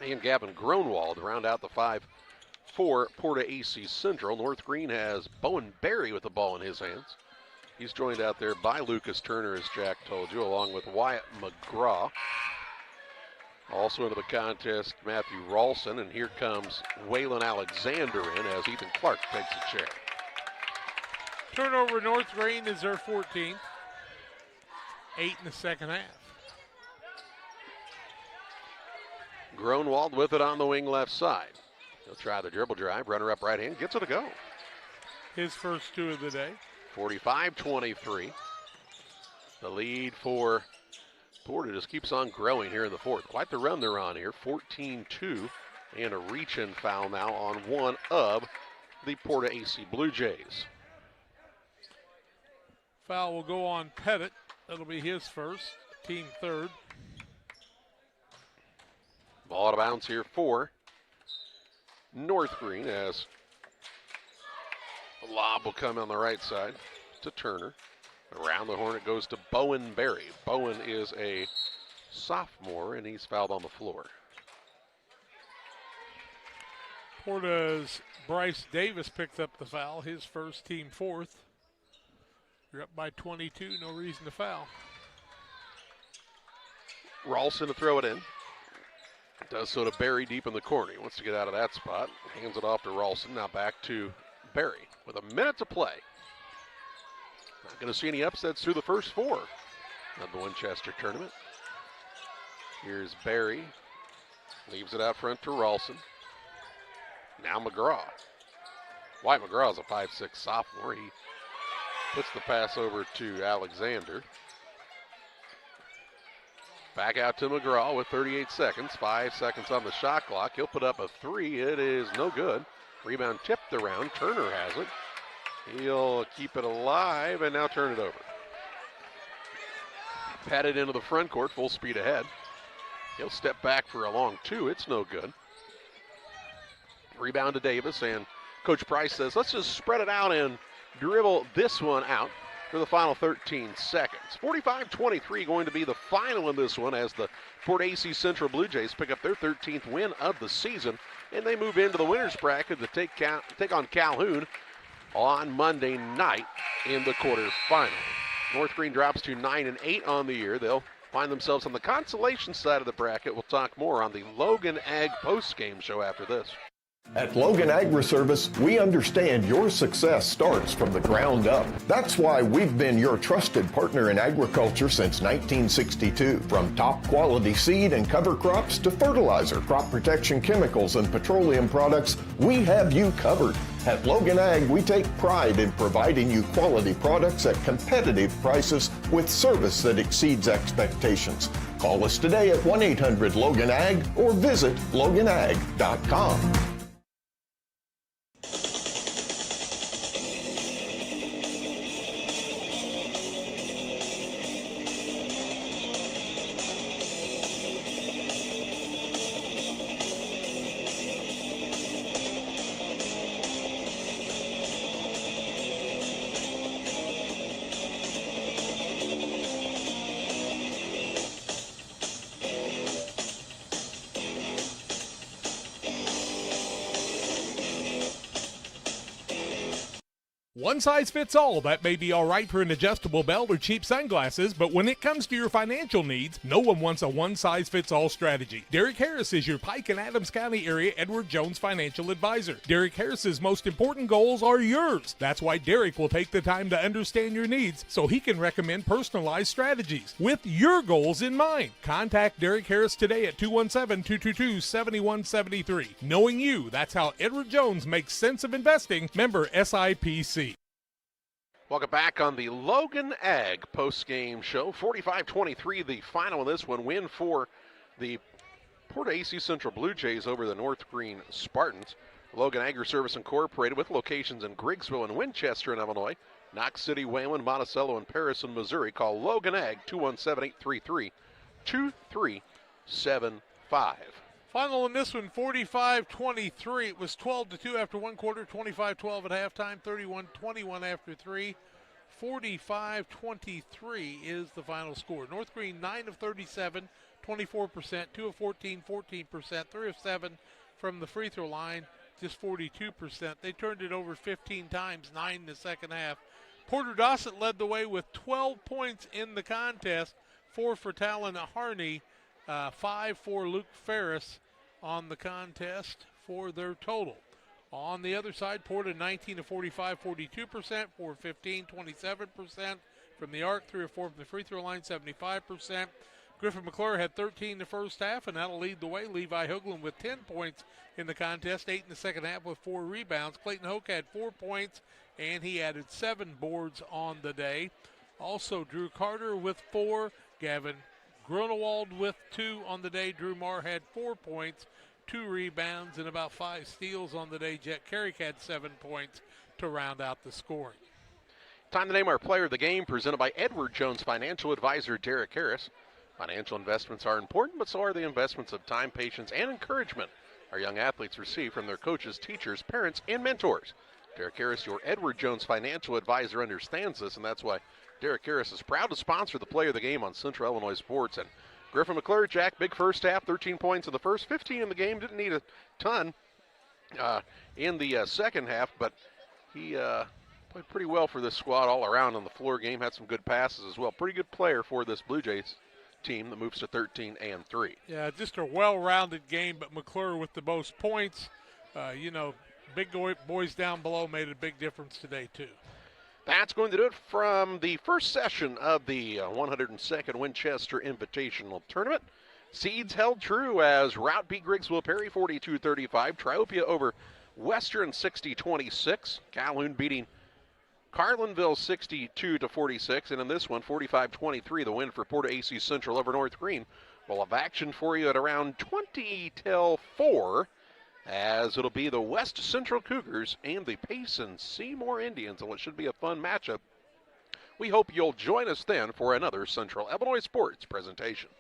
and Gavin Gronwald to round out the 5 for Porta-A Central. North Greene has Bowen Berry with the ball in his hands. He's joined out there by Lucas Turner, as Jack told you, along with Wyatt McGraw. Also into the contest, Matthew Ralston, and here comes Waylon Alexander in as Ethan Clark takes a chair. Turnover North Greene is their 14th. 8 in the second half. Gronwald with it on the wing left side. He'll try the dribble drive, runner up right hand, gets it to go. His first 2 of the day. 45-23. The lead for Porta just keeps on growing here in the fourth. Quite the run they're on here, 14-2, and a reach-in foul now on one of the Porta-A Blue Jays. Foul will go on Pettit. That'll be his first, team third. Ball out of bounds here for North Greene as the lob will come on the right side to Turner. Around the horn it goes to Bowen Berry. Bowen is a sophomore and he's fouled on the floor. Porta's Bryce Davis picked up the foul, his first, team fourth. You're up by 22, no reason to foul. Ralston to throw it in. Does so to Berry deep in the corner. He wants to get out of that spot. Hands it off to Ralston. Now back to Berry with a minute to play. Not going to see any upsets through the first 4 of the Winchester tournament. Here's Berry. Leaves it out front to Ralston. Now McGraw. White McGraw is a 5'6" sophomore. He puts the pass over to Alexander. Back out to McGraw with 38 seconds. 5 seconds on the shot clock. He'll put up a 3. It is no good. Rebound tipped around. Turner has it. He'll keep it alive and now turn it over. Patted into the front court, full speed ahead. He'll step back for a long 2. It's no good. Rebound to Davis, and Coach Price says, let's just spread it out and dribble this one out for the final 13 seconds. 45-23 going to be the final in this one as the Porta-A Central Blue Jays pick up their 13th win of the season, and they move into the winner's bracket to take on Calhoun on Monday night in the quarterfinal. North Greene drops to 9-8 on the year. They'll find themselves on the consolation side of the bracket. We'll talk more on the Logan Ag postgame show after this. At Logan Agri-Service, we understand your success starts from the ground up. That's why we've been your trusted partner in agriculture since 1962. From top quality seed and cover crops to fertilizer, crop protection chemicals, and petroleum products, we have you covered. At Logan Ag, we take pride in providing you quality products at competitive prices with service that exceeds expectations. Call us today at 1-800-LOGAN-AG or visit loganag.com. One size fits all. That may be all right for an adjustable belt or cheap sunglasses, but when it comes to your financial needs, no one wants a one-size-fits-all strategy. Derek Harris is your Pike and Adams County area Edward Jones financial advisor. Derek Harris's most important goals are yours. That's why Derek will take the time to understand your needs so he can recommend personalized strategies with your goals in mind. Contact Derek Harris today at 217-222-7173. Knowing you, that's how Edward Jones makes sense of investing. Member SIPC. Welcome back on the Logan Ag post-game show. 45-23 the final of this one. Win for the PORTA-A Central Blue Jays over the North Greene Spartans. Logan Agri-Service Incorporated with locations in Griggsville and Winchester in Illinois, Knox City, Wayland, Monticello, and Paris in Missouri. Call Logan Ag 217-833-2375. Final in this one, 45-23. It was 12-2 after one quarter, 25-12 at halftime, 31-21 after three. 45-23 is the final score. North Greene 9 of 37, 24%, 2 of 14, 14%, 3 of 7 from the free throw line, just 42%. They turned it over 15 times, 9 in the second half. Porter Dossett led the way with 12 points in the contest, 4 for Talon Harney. 5 for Luke Ferris on the contest for their total. On the other side, Porta 19 of 45, 42%, 4 of 15, 27% from the arc, 3 of 4 from the free throw line, 75%. Griffin McClure had 13 in the first half, and that'll lead the way. Levi Hoagland with 10 points in the contest, 8 in the second half with 4 rebounds. Clayton Hoke had 4 points, and he added 7 boards on the day. Also, Drew Carter with 4, Gavin Grunewald with 2 on the day. Drew Marr had 4 points, 2 rebounds, and about 5 steals on the day. Jet Carrick had 7 points to round out the scoring. Time to name our player of the game, presented by Edward Jones financial advisor Derek Harris. Financial investments are important, but so are the investments of time, patience, and encouragement our young athletes receive from their coaches, teachers, parents, and mentors. Derek Harris, your Edward Jones financial advisor, understands this, and that's why Derek Harris is proud to sponsor the player of the game on Central Illinois Sports. And Griffin McClure, Jack, big first half, 13 points in the first, 15 in the game. Didn't need a ton in the second half, but he played pretty well for this squad all around on the floor game. Had some good passes as well. Pretty good player for this Blue Jays team that moves to 13-3. Yeah, just a well-rounded game, but McClure with the most points. Big boys down below made a big difference today, too. That's going to do it from the first session of the 102nd Winchester Invitational Tournament. Seeds held true as Route beat Griggsville Perry 42-35. Triopia over Western 60-26. Calhoun beating Carlinville 62-46. And in this one, 45-23, the win for Porta-A Central over North Greene. We'll have action for you at around 20 till 4. As it'll be the West Central Cougars and the Payson Seymour Indians. And it should be a fun matchup. We hope you'll join us then for another Central Illinois Sports presentation.